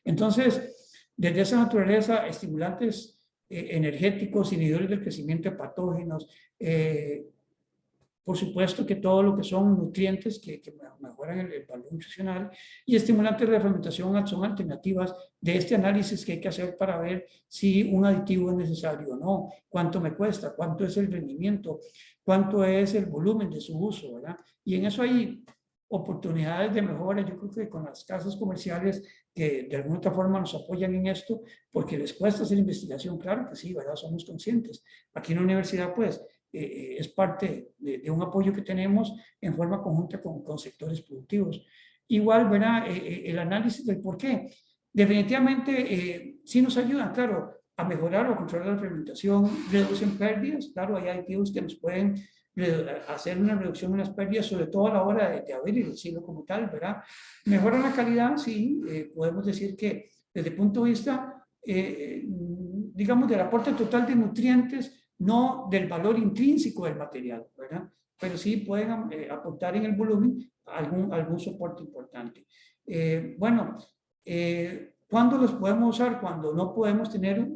Entonces, desde esa naturaleza, estimulantes energéticos, inhibidores del crecimiento de patógenos, por supuesto que todo lo que son nutrientes que mejoran el valor nutricional y estimulantes de fermentación son alternativas de este análisis que hay que hacer para ver si un aditivo es necesario o no, cuánto me cuesta, cuánto es el rendimiento, cuánto es el volumen de su uso, ¿verdad? Y en eso hay oportunidades de mejora. Yo creo que con las casas comerciales que de alguna otra forma nos apoyan en esto, porque les cuesta hacer investigación, claro que sí, ¿verdad? Somos conscientes. Aquí en la universidad, pues, es parte de un apoyo que tenemos en forma conjunta con sectores productivos. Igual, ¿verdad? El análisis del por qué. Definitivamente sí nos ayudan, claro, a mejorar o controlar la fermentación, reducen pérdidas, claro, hay aditivos que nos pueden hacer una reducción en las pérdidas, sobre todo a la hora de abrir el silo como tal, ¿verdad? Mejoran la calidad, sí, podemos decir que desde el punto de vista, digamos, del aporte total de nutrientes, no del valor intrínseco del material, ¿verdad? Pero sí pueden aportar en el volumen algún soporte importante. Bueno, ¿cuándo los podemos usar? Cuando no podemos tener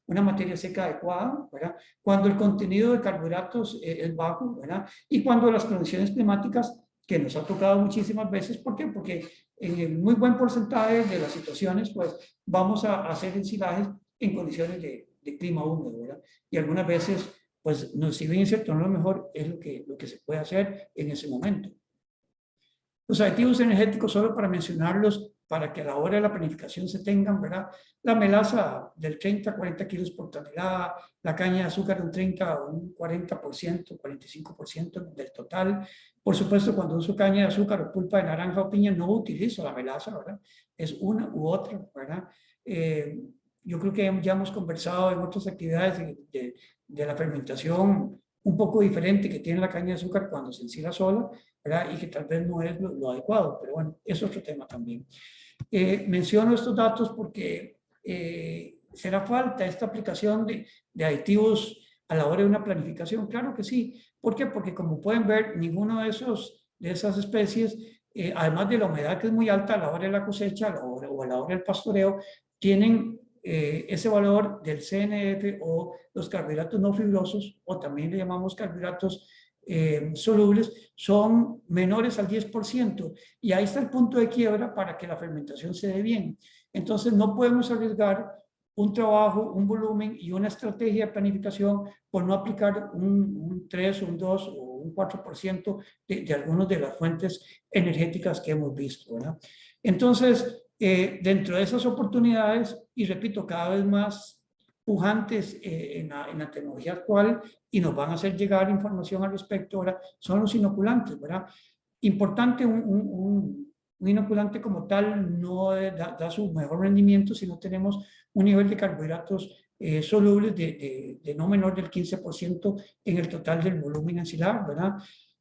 una materia seca adecuada, ¿verdad? Cuando el contenido de carbohidratos es bajo, ¿verdad? Y cuando las condiciones climáticas, que nos ha tocado muchísimas veces, ¿por qué? Porque en el muy buen porcentaje de las situaciones, pues vamos a hacer ensilajes en condiciones de clima húmedo, ¿verdad? Y algunas veces, pues, si bien es cierto, no lo mejor es lo que se puede hacer en ese momento. Los aditivos energéticos, solo para mencionarlos, para que a la hora de la planificación se tengan, ¿verdad? La melaza del 30 a 40 kilos por tonelada, la caña de azúcar un 30 o un 40%, 45% del total. Por supuesto, cuando uso caña de azúcar o pulpa de naranja o piña, no utilizo la melaza, ¿verdad? Es una u otra, ¿verdad? Yo creo que ya hemos conversado en otras actividades de la fermentación un poco diferente que tiene la caña de azúcar cuando se ensila sola, ¿verdad? Y que tal vez no es lo adecuado, pero bueno, es otro tema también. Menciono estos datos porque será falta esta aplicación de aditivos a la hora de una planificación. Claro que sí. ¿Por qué? Porque como pueden ver, ninguno de esas especies, además de la humedad que es muy alta a la hora de la cosecha o a la hora del pastoreo, tienen ese valor del CNF o los carbohidratos no fibrosos, o también le llamamos carbohidratos solubles, son menores al 10%, y ahí está el punto de quiebra para que la fermentación se dé bien. Entonces no podemos arriesgar un trabajo, un volumen y una estrategia de planificación por no aplicar un 3, un 2 o un 4% de algunas de las fuentes energéticas que hemos visto, ¿verdad? Entonces, dentro de esas oportunidades, y repito, cada vez más pujantes en la tecnología actual, y nos van a hacer llegar información al respecto ahora, son los inoculantes, ¿verdad? Importante un inoculante como tal no da su mejor rendimiento si no tenemos un nivel de carbohidratos solubles de no menor del 15% en el total del volumen ancilar, ¿verdad?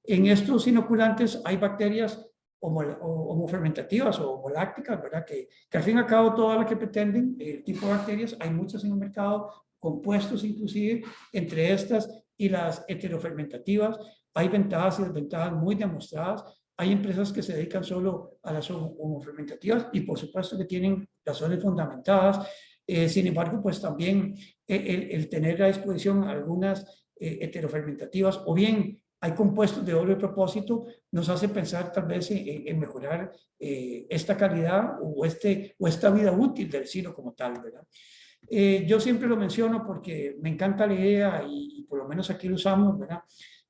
En estos inoculantes hay bacterias homofermentativas o homolácticas, ¿verdad? Que al fin y al cabo todas las que pretenden el tipo de bacterias, hay muchas en el mercado, compuestos inclusive, entre estas y las heterofermentativas. Hay ventajas y desventajas muy demostradas. Hay empresas que se dedican solo a las homofermentativas y por supuesto que tienen razones fundamentadas. Sin embargo, pues también el tener a disposición algunas heterofermentativas o bien hay compuestos de doble propósito, nos hace pensar tal vez en mejorar esta calidad o esta vida útil del silo como tal, ¿verdad? Yo siempre lo menciono porque me encanta la idea y por lo menos aquí lo usamos, ¿verdad?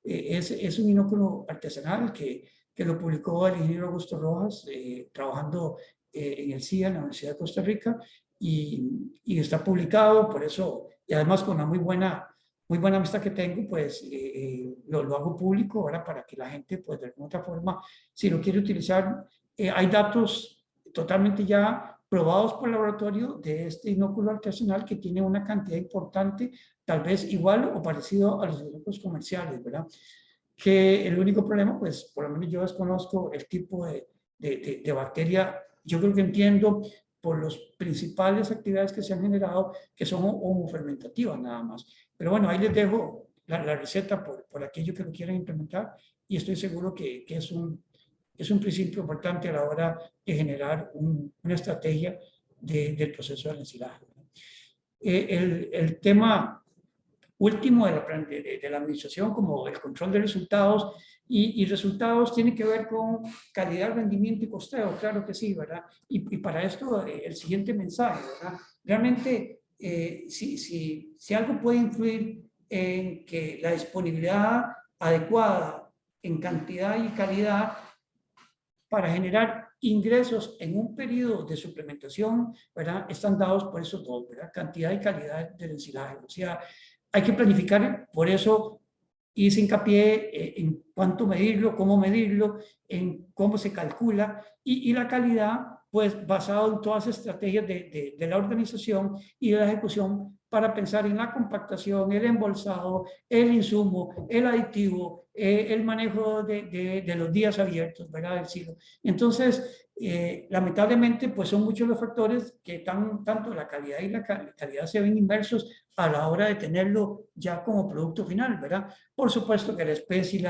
Es un inóculo artesanal que lo publicó el ingeniero Augusto Rojas trabajando en el CIA, en la Universidad de Costa Rica, y está publicado, por eso, y además con una muy buena amistad que tengo, pues lo hago público, ¿verdad? Para que la gente, pues de alguna otra forma, si lo quiere utilizar, hay datos totalmente ya probados por laboratorio de este inóculo artesanal que tiene una cantidad importante, tal vez igual o parecido a los inóculos comerciales, ¿verdad? Que el único problema, pues por lo menos yo desconozco el tipo de bacteria, yo creo que entiendo por las principales actividades que se han generado, que son homofermentativas nada más. Pero bueno, ahí les dejo la receta por aquello que lo quieran implementar y estoy seguro que es un principio importante a la hora de generar una estrategia del proceso de ensilaje. El tema último de la administración, como el control de resultados, y resultados tiene que ver con calidad, rendimiento y costeo, claro que sí, ¿verdad? Y para esto el siguiente mensaje, ¿verdad? Realmente, si algo puede influir en que la disponibilidad adecuada en cantidad y calidad para generar ingresos en un periodo de suplementación, ¿verdad? Están dados por esos dos, ¿verdad? Cantidad y calidad del ensilaje. O sea, hay que planificar, por eso hice hincapié en cuánto medirlo, cómo medirlo, en cómo se calcula y la calidad, pues basado en todas las estrategias de la organización y de la ejecución para pensar en la compactación, el embolsado, el insumo, el aditivo, el manejo de los días abiertos, ¿verdad? Del silo. Entonces, lamentablemente, pues son muchos los factores que tanto la calidad y la calidad se ven inmersos a la hora de tenerlo ya como producto final, ¿verdad? Por supuesto que la especie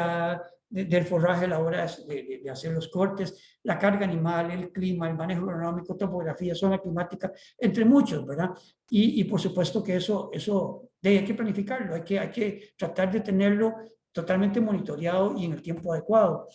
del forraje a la hora de hacer los cortes, la carga animal, el clima, el manejo agronómico, topografía, zona climática, entre muchos, ¿verdad? Y por supuesto que eso hay que planificarlo, hay que tratar de tenerlo totalmente monitoreado y en el tiempo adecuado.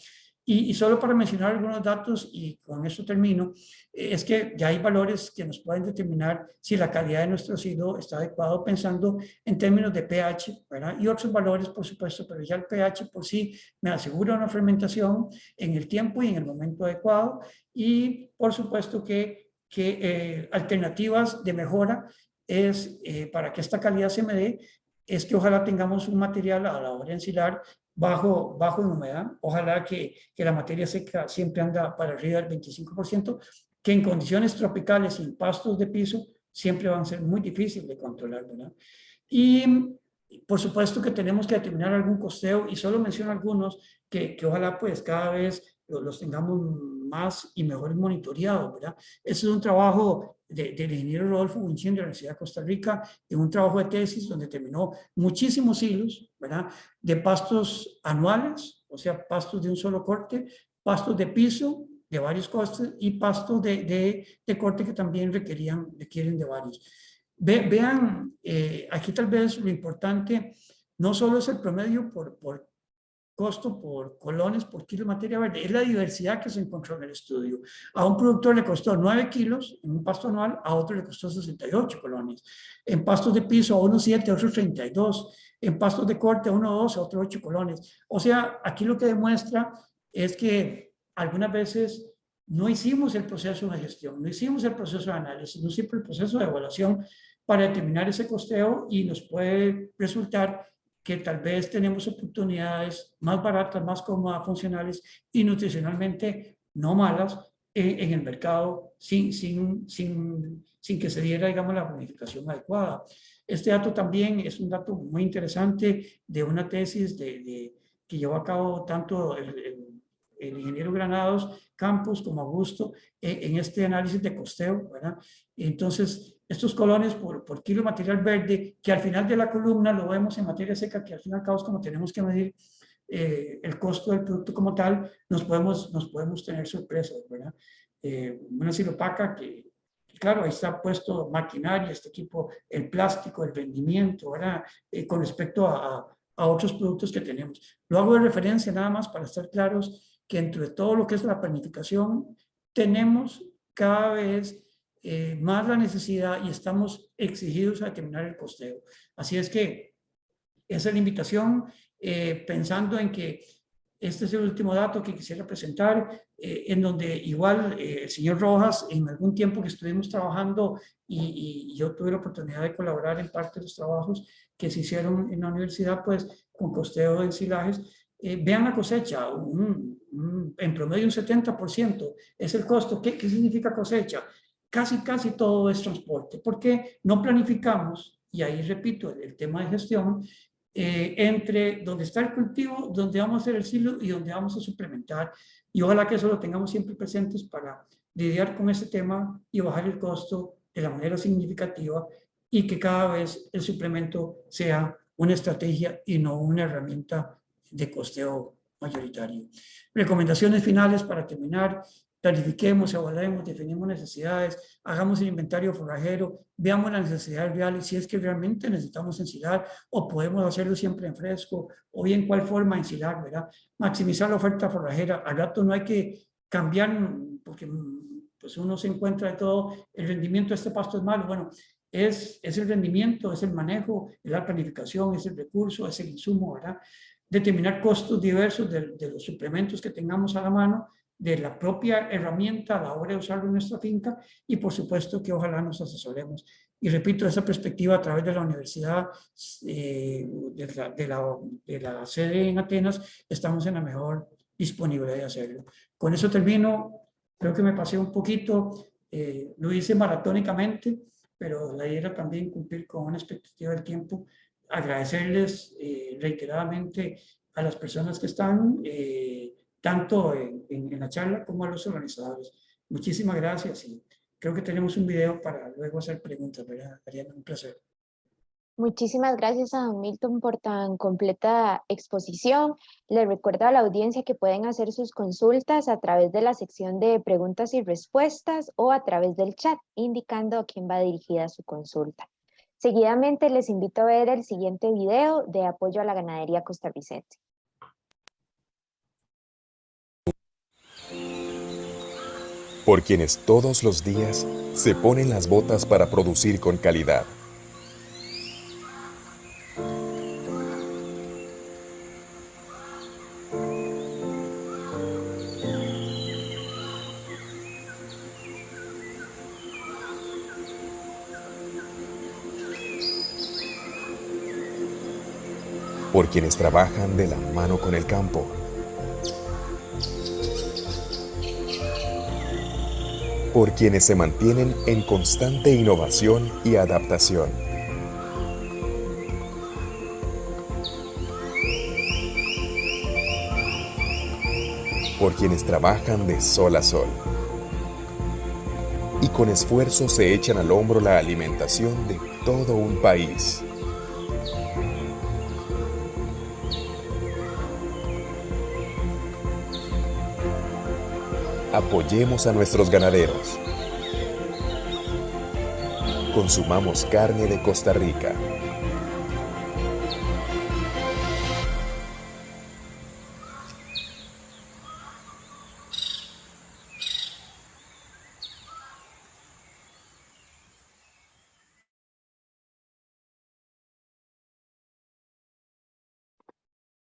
Y solo para mencionar algunos datos, y con eso termino, es que ya hay valores que nos pueden determinar si la calidad de nuestro silo está adecuado pensando en términos de pH, ¿verdad? Y otros valores, por supuesto, pero ya el pH por sí me asegura una fermentación en el tiempo y en el momento adecuado. Y por supuesto que alternativas de mejora es, para que esta calidad se me dé, es que ojalá tengamos un material a la hora de ensilar bajo en humedad. Ojalá que la materia seca siempre anda para arriba del 25%, que en condiciones tropicales sin pastos de piso siempre van a ser muy difíciles de controlar, ¿verdad? Y por supuesto que tenemos que determinar algún costeo y solo menciono algunos que ojalá pues cada vez los tengamos más y mejor monitoreados, ¿verdad? Ese es un trabajo del ingeniero Rodolfo Winchín de la Universidad de Costa Rica, en un trabajo de tesis donde terminó muchísimos hilos, ¿verdad? De pastos anuales, o sea, pastos de un solo corte, pastos de piso de varios costes y pastos de corte que también requieren de varios. Vean, aquí tal vez lo importante no solo es el promedio por costo por colones por kilo de materia verde, es la diversidad que se encontró en el estudio. A un productor le costó 9 kilos en un pasto anual, a otro le costó 68 colones. En pastos de piso a uno 7, a otro 32. En pastos de corte a uno 2, a otro 8 colones. O sea, aquí lo que demuestra es que algunas veces no hicimos el proceso de gestión, no hicimos el proceso de análisis, no hicimos el proceso de evaluación para determinar ese costeo y nos puede resultar que tal vez tenemos oportunidades más baratas, más cómodas, funcionales y nutricionalmente no malas, en el mercado sin que se diera, digamos, la planificación adecuada. Este dato también es un dato muy interesante de una tesis que llevó a cabo tanto el ingeniero Granados Campos como Augusto en este análisis de costeo, ¿verdad? Entonces, estos colones por kilo de material verde, que al final de la columna lo vemos en materia seca, que al fin y al cabo es como tenemos que medir el costo del producto como tal, nos podemos tener sorpresas, ¿verdad? Una silopaca que, claro, ahí está puesto maquinaria, este equipo, el plástico, el rendimiento, ¿verdad? Con respecto a otros productos que tenemos. Lo hago de referencia nada más para estar claros que entre todo lo que es la planificación, tenemos cada vez más la necesidad y estamos exigidos a determinar el costeo. Así es que esa es la invitación, pensando en que este es el último dato que quisiera presentar, en donde igual el señor Rojas, en algún tiempo que estuvimos trabajando y yo tuve la oportunidad de colaborar en parte de los trabajos que se hicieron en la universidad, pues con costeo de ensilajes, vean la cosecha, en promedio un 70% es el costo. ¿Qué significa cosecha? Casi todo es transporte, porque no planificamos, y ahí repito el tema de gestión, entre donde está el cultivo, donde vamos a hacer el silo y donde vamos a suplementar. Y ojalá que eso lo tengamos siempre presentes para lidiar con este tema y bajar el costo de la manera significativa y que cada vez el suplemento sea una estrategia y no una herramienta de costeo mayoritario. Recomendaciones finales para terminar. Planifiquemos, evaluemos, definimos necesidades, hagamos el inventario forrajero, veamos las necesidades reales, si es que realmente necesitamos ensilar o podemos hacerlo siempre en fresco, o bien cuál forma ensilar, ¿verdad? Maximizar la oferta forrajera. Al rato no hay que cambiar, porque pues uno se encuentra de todo, el rendimiento de este pasto es malo. Bueno, es el rendimiento, es el manejo, es la planificación, es el recurso, es el insumo, ¿verdad? Determinar costos diversos de los suplementos que tengamos a la mano, de la propia herramienta a la hora de usarlo en nuestra finca y por supuesto que ojalá nos asesoremos. Y repito, esa perspectiva a través de la universidad, de la sede en Atenas, estamos en la mejor disponibilidad de hacerlo. Con eso termino, creo que me pasé un poquito, lo hice maratónicamente, pero la idea era también cumplir con una expectativa del tiempo. Agradecerles reiteradamente a las personas que están, tanto en la charla como a los organizadores. Muchísimas gracias y creo que tenemos un video para luego hacer preguntas, ¿verdad? Ariana, un placer. Muchísimas gracias a don Milton por tan completa exposición. Les recuerdo a la audiencia que pueden hacer sus consultas a través de la sección de preguntas y respuestas o a través del chat, indicando a quién va dirigida su consulta. Seguidamente les invito a ver el siguiente video de apoyo a la ganadería costarricense. Por quienes todos los días se ponen las botas para producir con calidad. Por quienes trabajan de la mano con el campo. Por quienes se mantienen en constante innovación y adaptación. Por quienes trabajan de sol a sol. Y con esfuerzo se echan al hombro la alimentación de todo un país. Apoyemos a nuestros ganaderos. Consumamos carne de Costa Rica.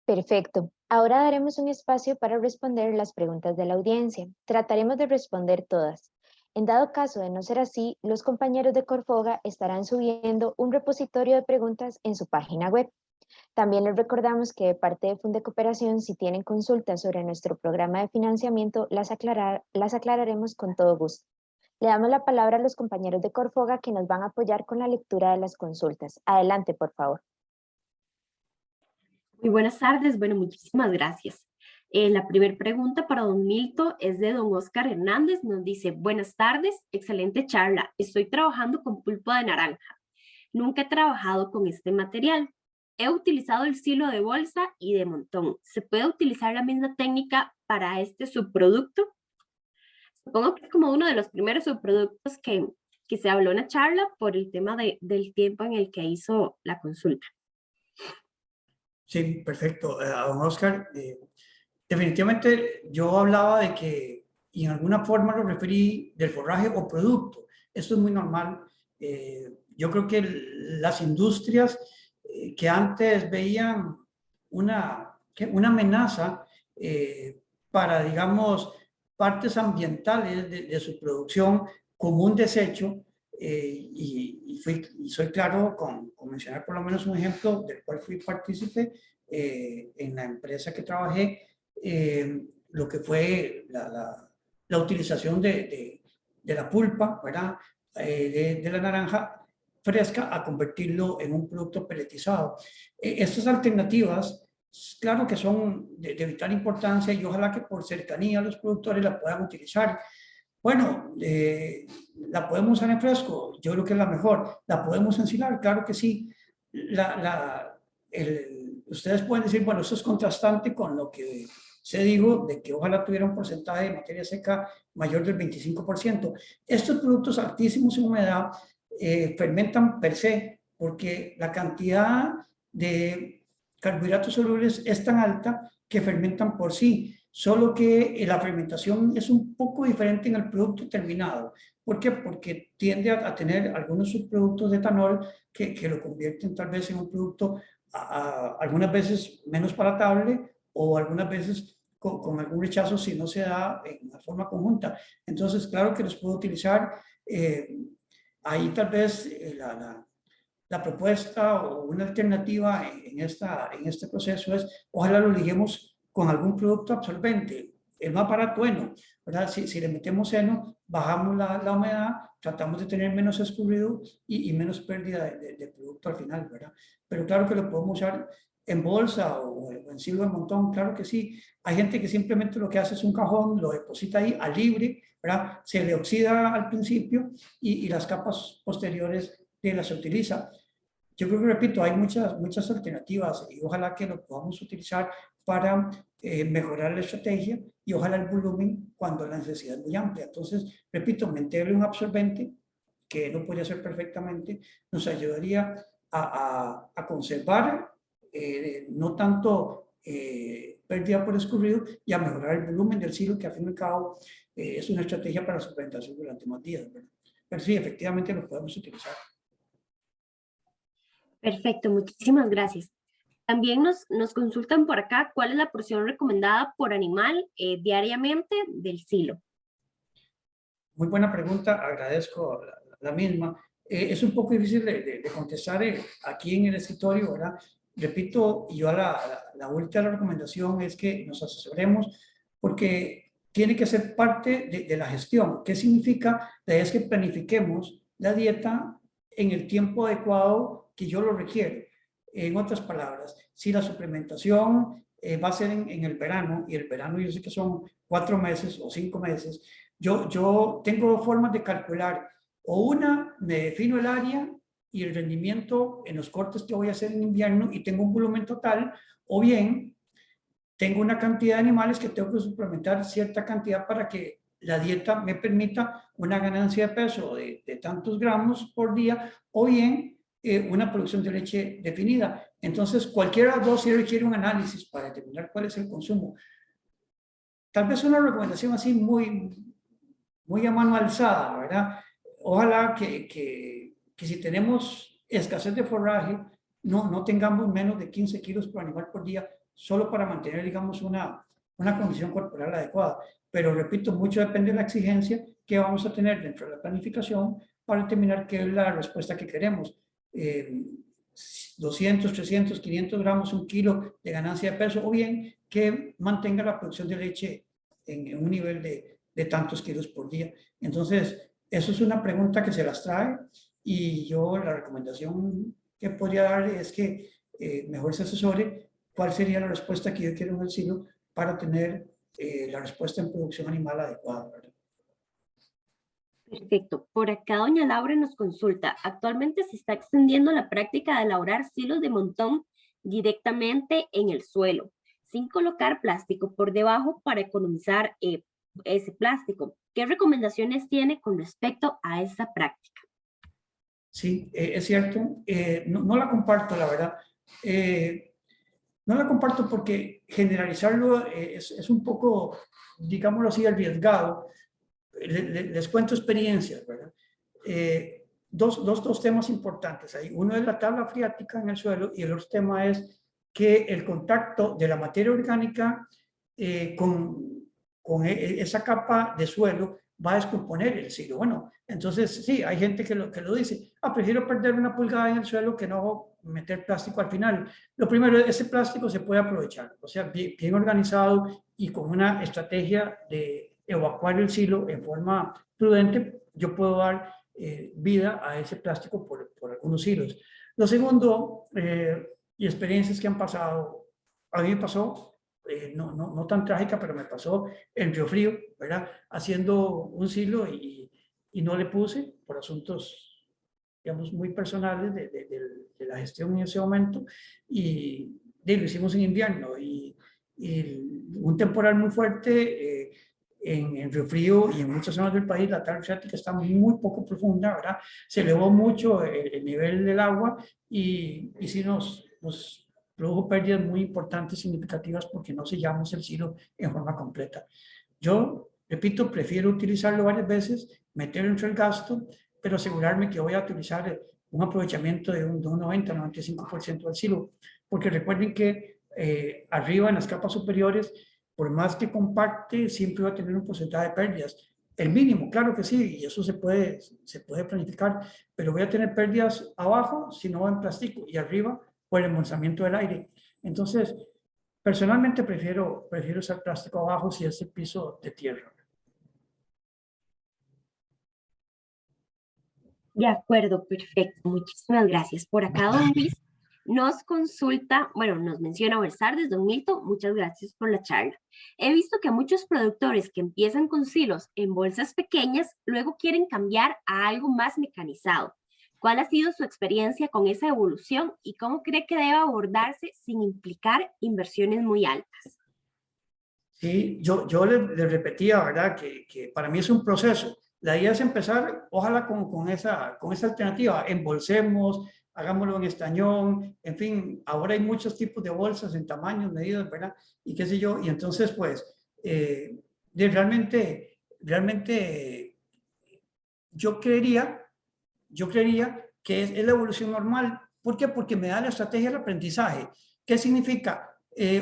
Perfecto. Ahora daremos un espacio para responder las preguntas de la audiencia. Trataremos de responder todas. En dado caso de no ser así, los compañeros de Corfoga estarán subiendo un repositorio de preguntas en su página web. También les recordamos que de parte de Fundecooperación, si tienen consultas sobre nuestro programa de financiamiento, las aclararemos con todo gusto. Le damos la palabra a los compañeros de Corfoga que nos van a apoyar con la lectura de las consultas. Adelante, por favor. Muy buenas tardes. Bueno, muchísimas gracias. La primera pregunta para don Milton es de don Oscar Hernández. Nos dice, buenas tardes, excelente charla. Estoy trabajando con pulpo de naranja. Nunca he trabajado con este material. He utilizado el silo de bolsa y de montón. ¿Se puede utilizar la misma técnica para este subproducto? Supongo que es como uno de los primeros subproductos que se habló en la charla por el tema del tiempo en el que hizo la consulta. Sí, perfecto. A don Oscar, definitivamente yo hablaba de que, y en alguna forma lo referí, del forraje o producto. Esto es muy normal. Yo creo que las industrias que antes veían una amenaza para, digamos, partes ambientales de su producción como un desecho, y soy claro con mencionar por lo menos un ejemplo del cual fui partícipe en la empresa que trabajé, lo que fue la utilización de la pulpa, ¿verdad? De la naranja fresca a convertirlo en un producto peletizado. Estas alternativas, claro que son de vital importancia y ojalá que por cercanía los productores la puedan utilizar. Bueno, ¿la podemos usar en fresco? Yo creo que es la mejor. ¿La podemos ensilar? Claro que sí. Ustedes pueden decir, bueno, eso es contrastante con lo que se dijo de que ojalá tuviera un porcentaje de materia seca mayor del 25%. Estos productos altísimos en humedad fermentan per se, porque la cantidad de carbohidratos solubles es tan alta que fermentan por sí, solo que la fermentación es un poco diferente en el producto terminado. ¿Por qué? Porque tiende a tener algunos subproductos de etanol que lo convierten tal vez en un producto algunas veces menos palatable o algunas veces con algún rechazo si no se da en una forma conjunta. Entonces, claro que los puedo utilizar. Ahí tal vez la propuesta o una alternativa en este proceso es, ojalá lo liguemos con algún producto absorbente. El más barato, bueno, ¿verdad? Si le metemos heno, bajamos la humedad, tratamos de tener menos escurrido y menos pérdida de producto al final, ¿verdad? Pero claro que lo podemos usar en bolsa o en silo de montón, claro que sí. Hay gente que simplemente lo que hace es un cajón, lo deposita ahí a libre, ¿verdad? Se le oxida al principio y las capas posteriores las utiliza. Yo creo que, repito, hay muchas alternativas y ojalá que lo podamos utilizar para mejorar la estrategia y ojalá el volumen cuando la necesidad es muy amplia. Entonces, repito, meterle un absorbente que no podría hacer perfectamente nos ayudaría a conservar no tanto pérdida por escurrido y a mejorar el volumen del silo, que al fin y al cabo es una estrategia para su fermentación durante más días, ¿verdad? Pero sí, efectivamente lo podemos utilizar. Perfecto, muchísimas gracias. También nos consultan por acá cuál es la porción recomendada por animal diariamente del silo. Muy buena pregunta, agradezco la misma. Es un poco difícil de contestar aquí en el escritorio, ¿verdad? Repito, yo la última recomendación es que nos asesoremos porque tiene que ser parte de la gestión. ¿Qué significa? Es que planifiquemos la dieta en el tiempo adecuado que yo lo requiero. En otras palabras, si la suplementación va a ser en el verano, y el verano yo sé que son 4 meses o 5 meses, yo tengo 2 formas de calcular. O una, me defino el área y el rendimiento en los cortes que voy a hacer en invierno y tengo un volumen total, o bien tengo una cantidad de animales que tengo que suplementar cierta cantidad para que la dieta me permita una ganancia de peso de tantos gramos por día, o bien una producción de leche definida. Entonces, cualquiera de las dos sí requiere un análisis para determinar cuál es el consumo. Tal vez una recomendación así muy a mano alzada, ¿verdad? Ojalá que si tenemos escasez de forraje, no tengamos menos de 15 kilos por animal por día, solo para mantener, digamos, una condición corporal adecuada. Pero repito, mucho depende de la exigencia que vamos a tener dentro de la planificación para determinar qué es la respuesta que queremos. 200, 300, 500 gramos, 1 kilo de ganancia de peso, o bien que mantenga la producción de leche en un nivel de tantos kilos por día. Entonces, eso es una pregunta que se las trae, y yo la recomendación que podría dar es que mejor se asesore cuál sería la respuesta que yo quiero en el silo para tener la respuesta en producción animal adecuada, ¿verdad? Perfecto. Por acá doña Laura nos consulta. Actualmente se está extendiendo la práctica de elaborar silos de montón directamente en el suelo, sin colocar plástico por debajo para economizar ese plástico. ¿Qué recomendaciones tiene con respecto a esta práctica? Sí, es cierto. No la comparto, la verdad. No la comparto porque generalizarlo es un poco, digámoslo así, arriesgado. Les cuento experiencias, ¿verdad? Dos temas importantes ahí. Uno es la tabla freática en el suelo, y el otro tema es que el contacto de la materia orgánica con esa capa de suelo va a descomponer el silo. Bueno, entonces sí, hay gente que lo dice, prefiero perder 1 pulgada en el suelo que no meter plástico al final. Lo primero, ese plástico se puede aprovechar, o sea, bien organizado y con una estrategia de evacuar el silo en forma prudente, yo puedo dar vida a ese plástico por algunos silos. Lo segundo, y experiencias que han pasado, a mí me pasó, no tan trágica, pero me pasó en Río Frío, ¿verdad? Haciendo un silo y no le puse por asuntos, digamos, muy personales de la gestión en ese momento, y lo hicimos en invierno, y un temporal muy fuerte en Río Frío y en muchas zonas del país. La tabla freática está muy poco profunda, ¿verdad? Se elevó mucho el nivel del agua, y sí nos produjo pérdidas muy importantes, significativas, porque no sellamos el silo en forma completa. Yo, repito, prefiero utilizarlo varias veces, meterlo entre el gasto, pero asegurarme que voy a utilizar un aprovechamiento de un 90-95% del silo, porque recuerden que arriba, en las capas superiores, por más que compacte, siempre va a tener un porcentaje de pérdidas. El mínimo, claro que sí, y eso se puede planificar, pero voy a tener pérdidas abajo si no va en plástico, y arriba por el embolsamiento del aire. Entonces, personalmente prefiero usar plástico abajo si es el piso de tierra. De acuerdo, perfecto. Muchísimas gracias. Por acá, don Luis nos consulta, bueno, nos menciona buenas tardes, don Milton, muchas gracias por la charla. He visto que muchos productores que empiezan con silos en bolsas pequeñas, luego quieren cambiar a algo más mecanizado. ¿Cuál ha sido su experiencia con esa evolución y cómo cree que debe abordarse sin implicar inversiones muy altas? Sí, yo le repetía, ¿verdad? Que para mí es un proceso. La idea es empezar, ojalá con esa alternativa. Embolsemos, hagámoslo en estañón, en fin, ahora hay muchos tipos de bolsas en tamaños, medidas, ¿verdad? Y qué sé yo, y entonces pues realmente yo creería que es la evolución normal. ¿Por qué? Porque me da la estrategia del aprendizaje. ¿Qué significa?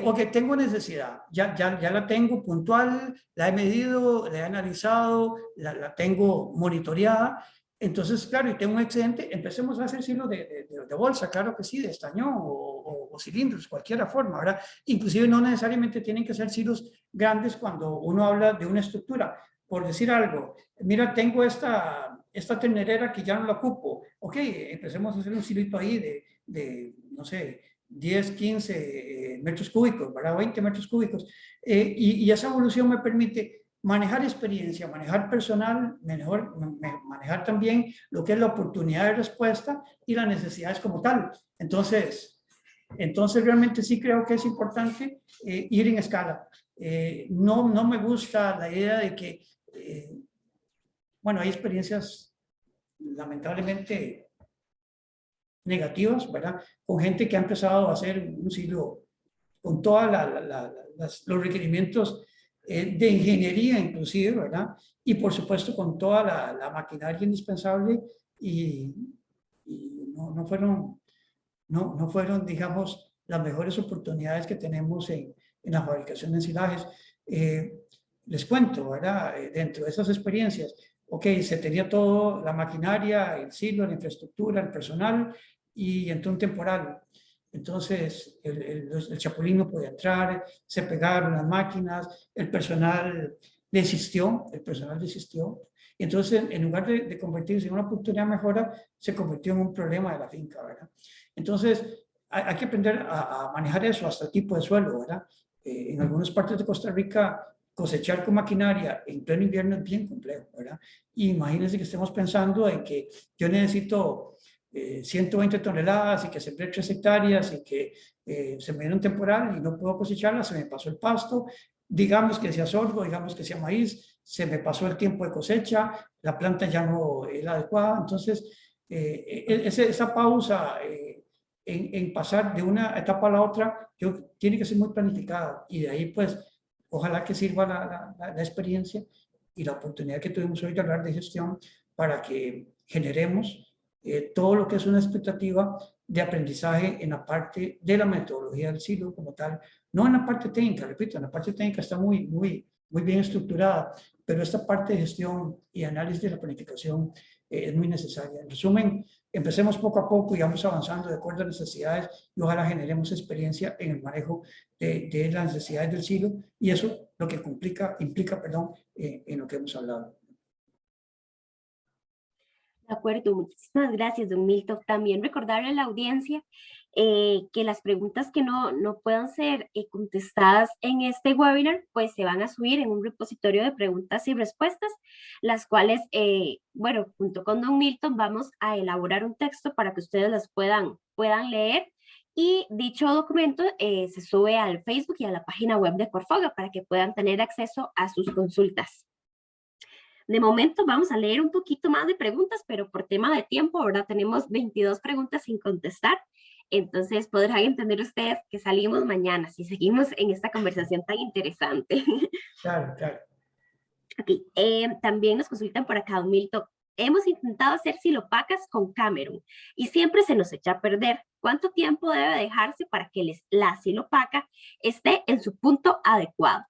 Ok, tengo necesidad, ya la tengo puntual, la he medido, la he analizado, la tengo monitoreada. Entonces, claro, y tengo un excedente, empecemos a hacer silos de bolsa, claro que sí, de estañón o cilindros, cualquier forma, ¿verdad? Inclusive no necesariamente tienen que ser silos grandes cuando uno habla de una estructura. Por decir algo, mira, tengo esta ternerera que ya no la ocupo. Ok, empecemos a hacer un silito ahí no sé, 10, 15 metros cúbicos, ¿verdad? 20 metros cúbicos. Y esa evolución me permite manejar experiencia, manejar personal, manejar también lo que es la oportunidad de respuesta y las necesidades como tal. Entonces realmente sí creo que es importante ir en escala. No me gusta la idea de que, bueno, hay experiencias lamentablemente negativas, ¿verdad? Con gente que ha empezado a hacer un silo con todos los requerimientos de ingeniería inclusive, ¿verdad? Y por supuesto con toda la maquinaria indispensable, y no fueron, digamos, las mejores oportunidades que tenemos en la fabricación de ensilajes. Les cuento, ¿verdad? Dentro de esas experiencias, ok, se tenía todo, la maquinaria, el silo, la infraestructura, el personal, y entró un temporal. Entonces el chapulín no podía entrar, se pegaron las máquinas, el personal desistió, y entonces en lugar de convertirse en una oportunidad de mejora, se convirtió en un problema de la finca, ¿verdad? Entonces hay que aprender a manejar eso hasta el tipo de suelo, ¿verdad? En algunas partes de Costa Rica cosechar con maquinaria en pleno invierno es bien complejo, ¿verdad? Y imagínense que estemos pensando en que yo necesito 120 toneladas y que sembré 3 hectáreas y que se me viene un temporal y no puedo cosecharla, se me pasó el pasto, digamos que sea sorgo, digamos que sea maíz, se me pasó el tiempo de cosecha, la planta ya no es la adecuada, entonces esa pausa en pasar de una etapa a la otra tiene que ser muy planificada y de ahí pues ojalá que sirva la experiencia y la oportunidad que tuvimos hoy de hablar de gestión para que generemos todo lo que es una expectativa de aprendizaje en la parte de la metodología del silo como tal, no en la parte técnica, repito, en la parte técnica está muy bien estructurada, pero esta parte de gestión y análisis de la planificación es muy necesaria. En resumen, empecemos poco a poco y vamos avanzando de acuerdo a las necesidades y ojalá generemos experiencia en el manejo de las necesidades del silo y eso lo que implica en lo que hemos hablado. De acuerdo, muchísimas gracias, don Milton. También recordarle a la audiencia que las preguntas que no puedan ser contestadas en este webinar, pues se van a subir en un repositorio de preguntas y respuestas, las cuales, bueno, junto con don Milton vamos a elaborar un texto para que ustedes las puedan leer. Y dicho documento se sube al Facebook y a la página web de Corfoga para que puedan tener acceso a sus consultas. De momento vamos a leer un poquito más de preguntas, pero por tema de tiempo, ahora tenemos 22 preguntas sin contestar. Entonces podrán entender ustedes que salimos mañana si seguimos en esta conversación tan interesante. Claro. Okay. También nos consultan por acá, don Milton. Hemos intentado hacer silopacas con Cameron y siempre se nos echa a perder. ¿Cuánto tiempo debe dejarse para que la silopaca esté en su punto adecuado?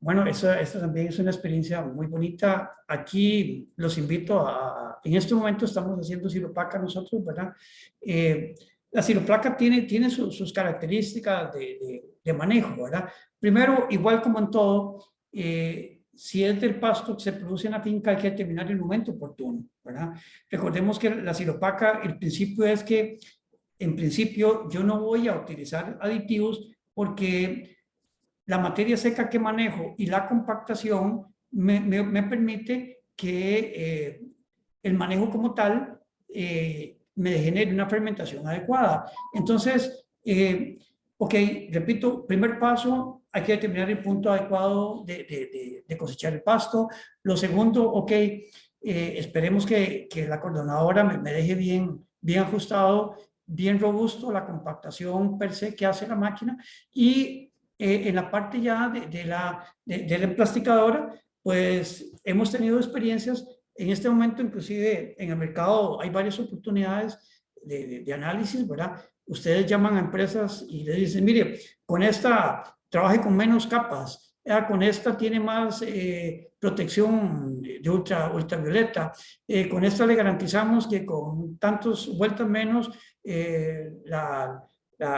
Bueno, esta también es una experiencia muy bonita. Aquí los invito en este momento estamos haciendo siloplaca nosotros, ¿verdad? La siloplaca tiene sus características de manejo, ¿verdad? Primero, igual como en todo, si es del pasto que se produce en la finca, hay que determinar el momento oportuno, ¿verdad? Recordemos que la siloplaca, el principio es que, en principio, yo no voy a utilizar aditivos porque la materia seca que manejo y la compactación me permite que el manejo como tal me genere una fermentación adecuada. Entonces, ok, repito, primer paso, hay que determinar el punto adecuado de cosechar el pasto. Lo segundo, ok, esperemos que la coordinadora me deje bien ajustado, bien robusto la compactación per se que hace la máquina y en la parte ya de la emplasticadora, pues hemos tenido experiencias. En este momento, inclusive en el mercado hay varias oportunidades de análisis, ¿verdad? Ustedes llaman a empresas y les dicen, mire, con esta trabaje con menos capas, con esta tiene más protección de ultravioleta, con esta le garantizamos que con tantos vueltas menos la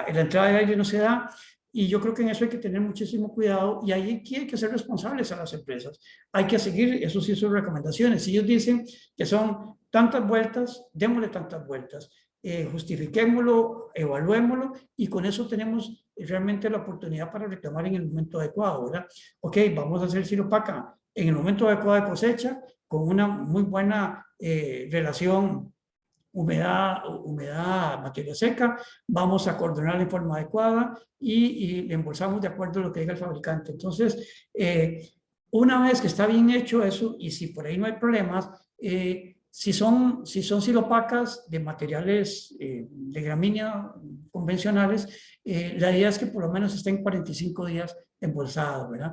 entrada de aire no se da. Y yo creo que en eso hay que tener muchísimo cuidado y ahí hay que ser responsables a las empresas. Hay que seguir, eso sí, sus recomendaciones. Si ellos dicen que son tantas vueltas, démosle tantas vueltas. Justifiquémoslo, evaluémoslo y con eso tenemos realmente la oportunidad para reclamar en el momento adecuado, ¿verdad? Ok, vamos a hacer silopaca en el momento adecuado de cosecha con una muy buena relación humedad, materia seca, vamos a coordinar en forma adecuada y le embolsamos de acuerdo a lo que diga el fabricante. Entonces, una vez que está bien hecho eso, y si por ahí no hay problemas, si son silopacas de materiales de gramínea convencionales, la idea es que por lo menos estén 45 días embolsados, ¿verdad?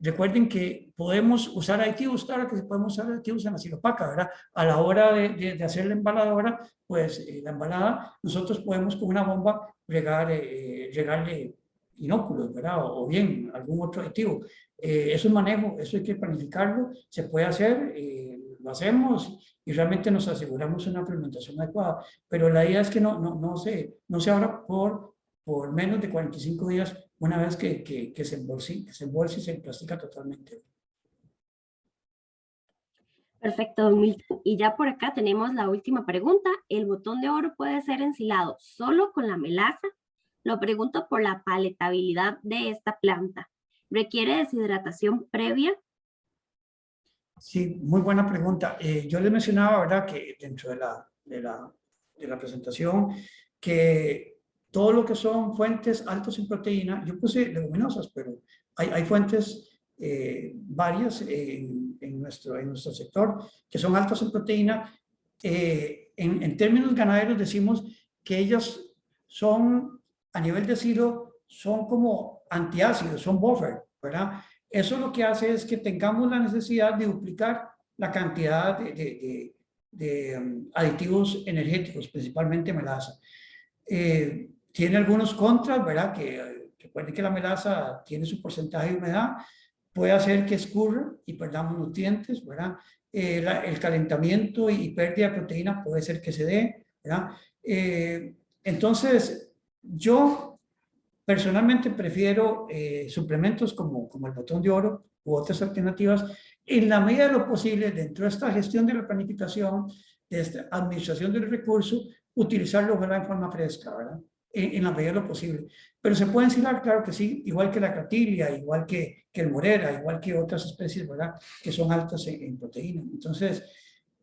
Recuerden que podemos usar aditivos, claro que podemos usar aditivos en la silopaca, ¿verdad? A la hora de hacer la embaladora, pues la embalada, nosotros podemos con una bomba regarle inóculos, ¿verdad? O bien algún otro aditivo. Eso es manejo, eso hay que planificarlo, se puede hacer, lo lo hacemos y realmente nos aseguramos una fermentación adecuada. Pero la idea es que no se abra por menos de 45 días una vez que se embolsa y se emplastica totalmente. Perfecto, don Milton. Y ya por acá tenemos la última pregunta. ¿El botón de oro puede ser ensilado solo con la melaza? Lo pregunto por la palatabilidad de esta planta. ¿Requiere deshidratación previa? Sí, muy buena pregunta. Yo les mencionaba, ¿verdad?, que dentro de la presentación, que todo lo que son fuentes altas en proteína, yo puse leguminosas, pero hay fuentes varias en nuestro sector que son altas en proteína. En términos ganaderos decimos que ellas son, a nivel de silo, son como antiácidos, son buffer, ¿verdad? Eso lo que hace es que tengamos la necesidad de duplicar la cantidad de aditivos energéticos, principalmente melaza. Tiene algunos contras, ¿verdad? Que recuerden que la melaza tiene su porcentaje de humedad, puede hacer que escurra y perdamos nutrientes, ¿verdad? El calentamiento y pérdida de proteína puede ser que se dé, ¿verdad? Entonces, yo personalmente prefiero suplementos como el botón de oro u otras alternativas en la medida de lo posible dentro de esta gestión de la planificación, de esta administración del recurso, utilizarlo en forma fresca, ¿verdad? En la medida de lo posible. Pero se puede ensilar, claro que sí, igual que la cratilia, igual que el morera, igual que otras especies, ¿verdad?, que son altas en proteína. Entonces,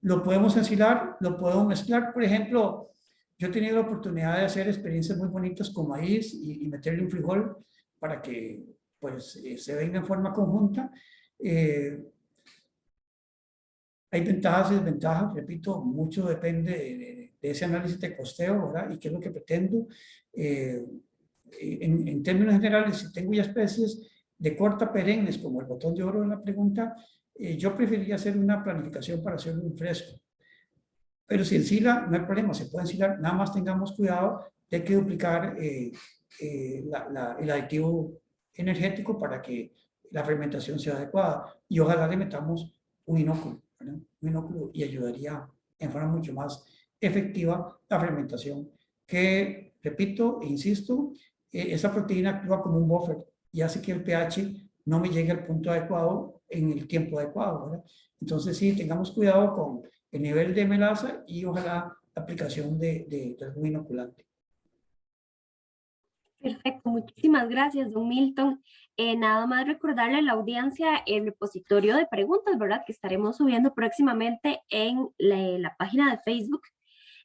lo podemos ensilar, lo podemos mezclar. Por ejemplo, yo he tenido la oportunidad de hacer experiencias muy bonitas con maíz y meterle un frijol para que pues, se venga en forma conjunta. Hay ventajas y desventajas, repito, mucho depende de ese análisis de costeo, ¿verdad? Y qué es lo que pretendo. En términos generales, si tengo ya especies de corta perennes, como el botón de oro en la pregunta, yo preferiría hacer una planificación para hacer un fresco. Pero si ensila, no hay problema, se puede ensilar, nada más tengamos cuidado de que duplicar el aditivo energético para que la fermentación sea adecuada. Y ojalá le metamos un inóculo, ¿verdad? Un inóculo y ayudaría en forma mucho más efectiva la fermentación. Que, repito e insisto, esa proteína actúa como un buffer y hace que el pH no me llegue al punto adecuado en el tiempo adecuado, ¿verdad? Entonces sí, tengamos cuidado con el nivel de melaza y ojalá la aplicación de algún inoculante. Perfecto, muchísimas gracias, don Milton. Nada más recordarle a la audiencia el repositorio de preguntas, ¿verdad?, que estaremos subiendo próximamente en la página de Facebook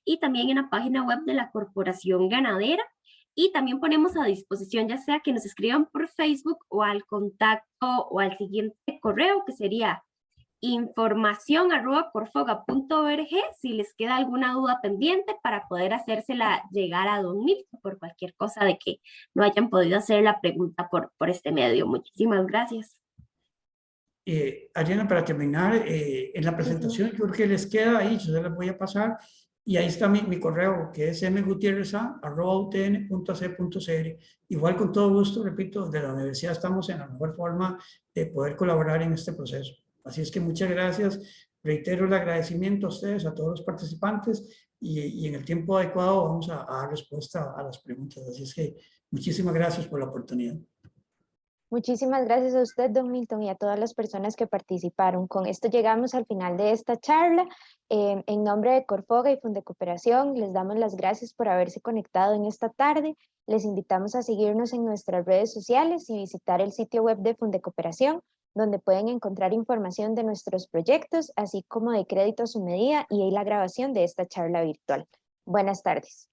y también en la página web de la Corporación Ganadera. Y también ponemos a disposición, ya sea que nos escriban por Facebook o al contacto o al siguiente correo, que sería información@corfoga.org, si les queda alguna duda pendiente para poder hacérsela llegar a don Milton por cualquier cosa de que no hayan podido hacer la pregunta por este medio. Muchísimas gracias. Ariana, para terminar, en la presentación yo creo que les queda ahí, yo se las voy a pasar, y ahí está mi correo, que es mgutierreza@utn.ac.cr. Igual, con todo gusto, repito, de la universidad estamos en la mejor forma de poder colaborar en este proceso. Así es que muchas gracias, reitero el agradecimiento a ustedes, a todos los participantes, y en el tiempo adecuado vamos a dar respuesta a las preguntas. Así es que muchísimas gracias por la oportunidad. Muchísimas gracias a usted, don Milton, y a todas las personas que participaron. Con esto llegamos al final de esta charla. En nombre de Corfoga y Fundecooperación, les damos las gracias por haberse conectado en esta tarde. Les invitamos a seguirnos en nuestras redes sociales y visitar el sitio web de Fundecooperación, donde pueden encontrar información de nuestros proyectos, así como de crédito a su medida y la grabación de esta charla virtual. Buenas tardes.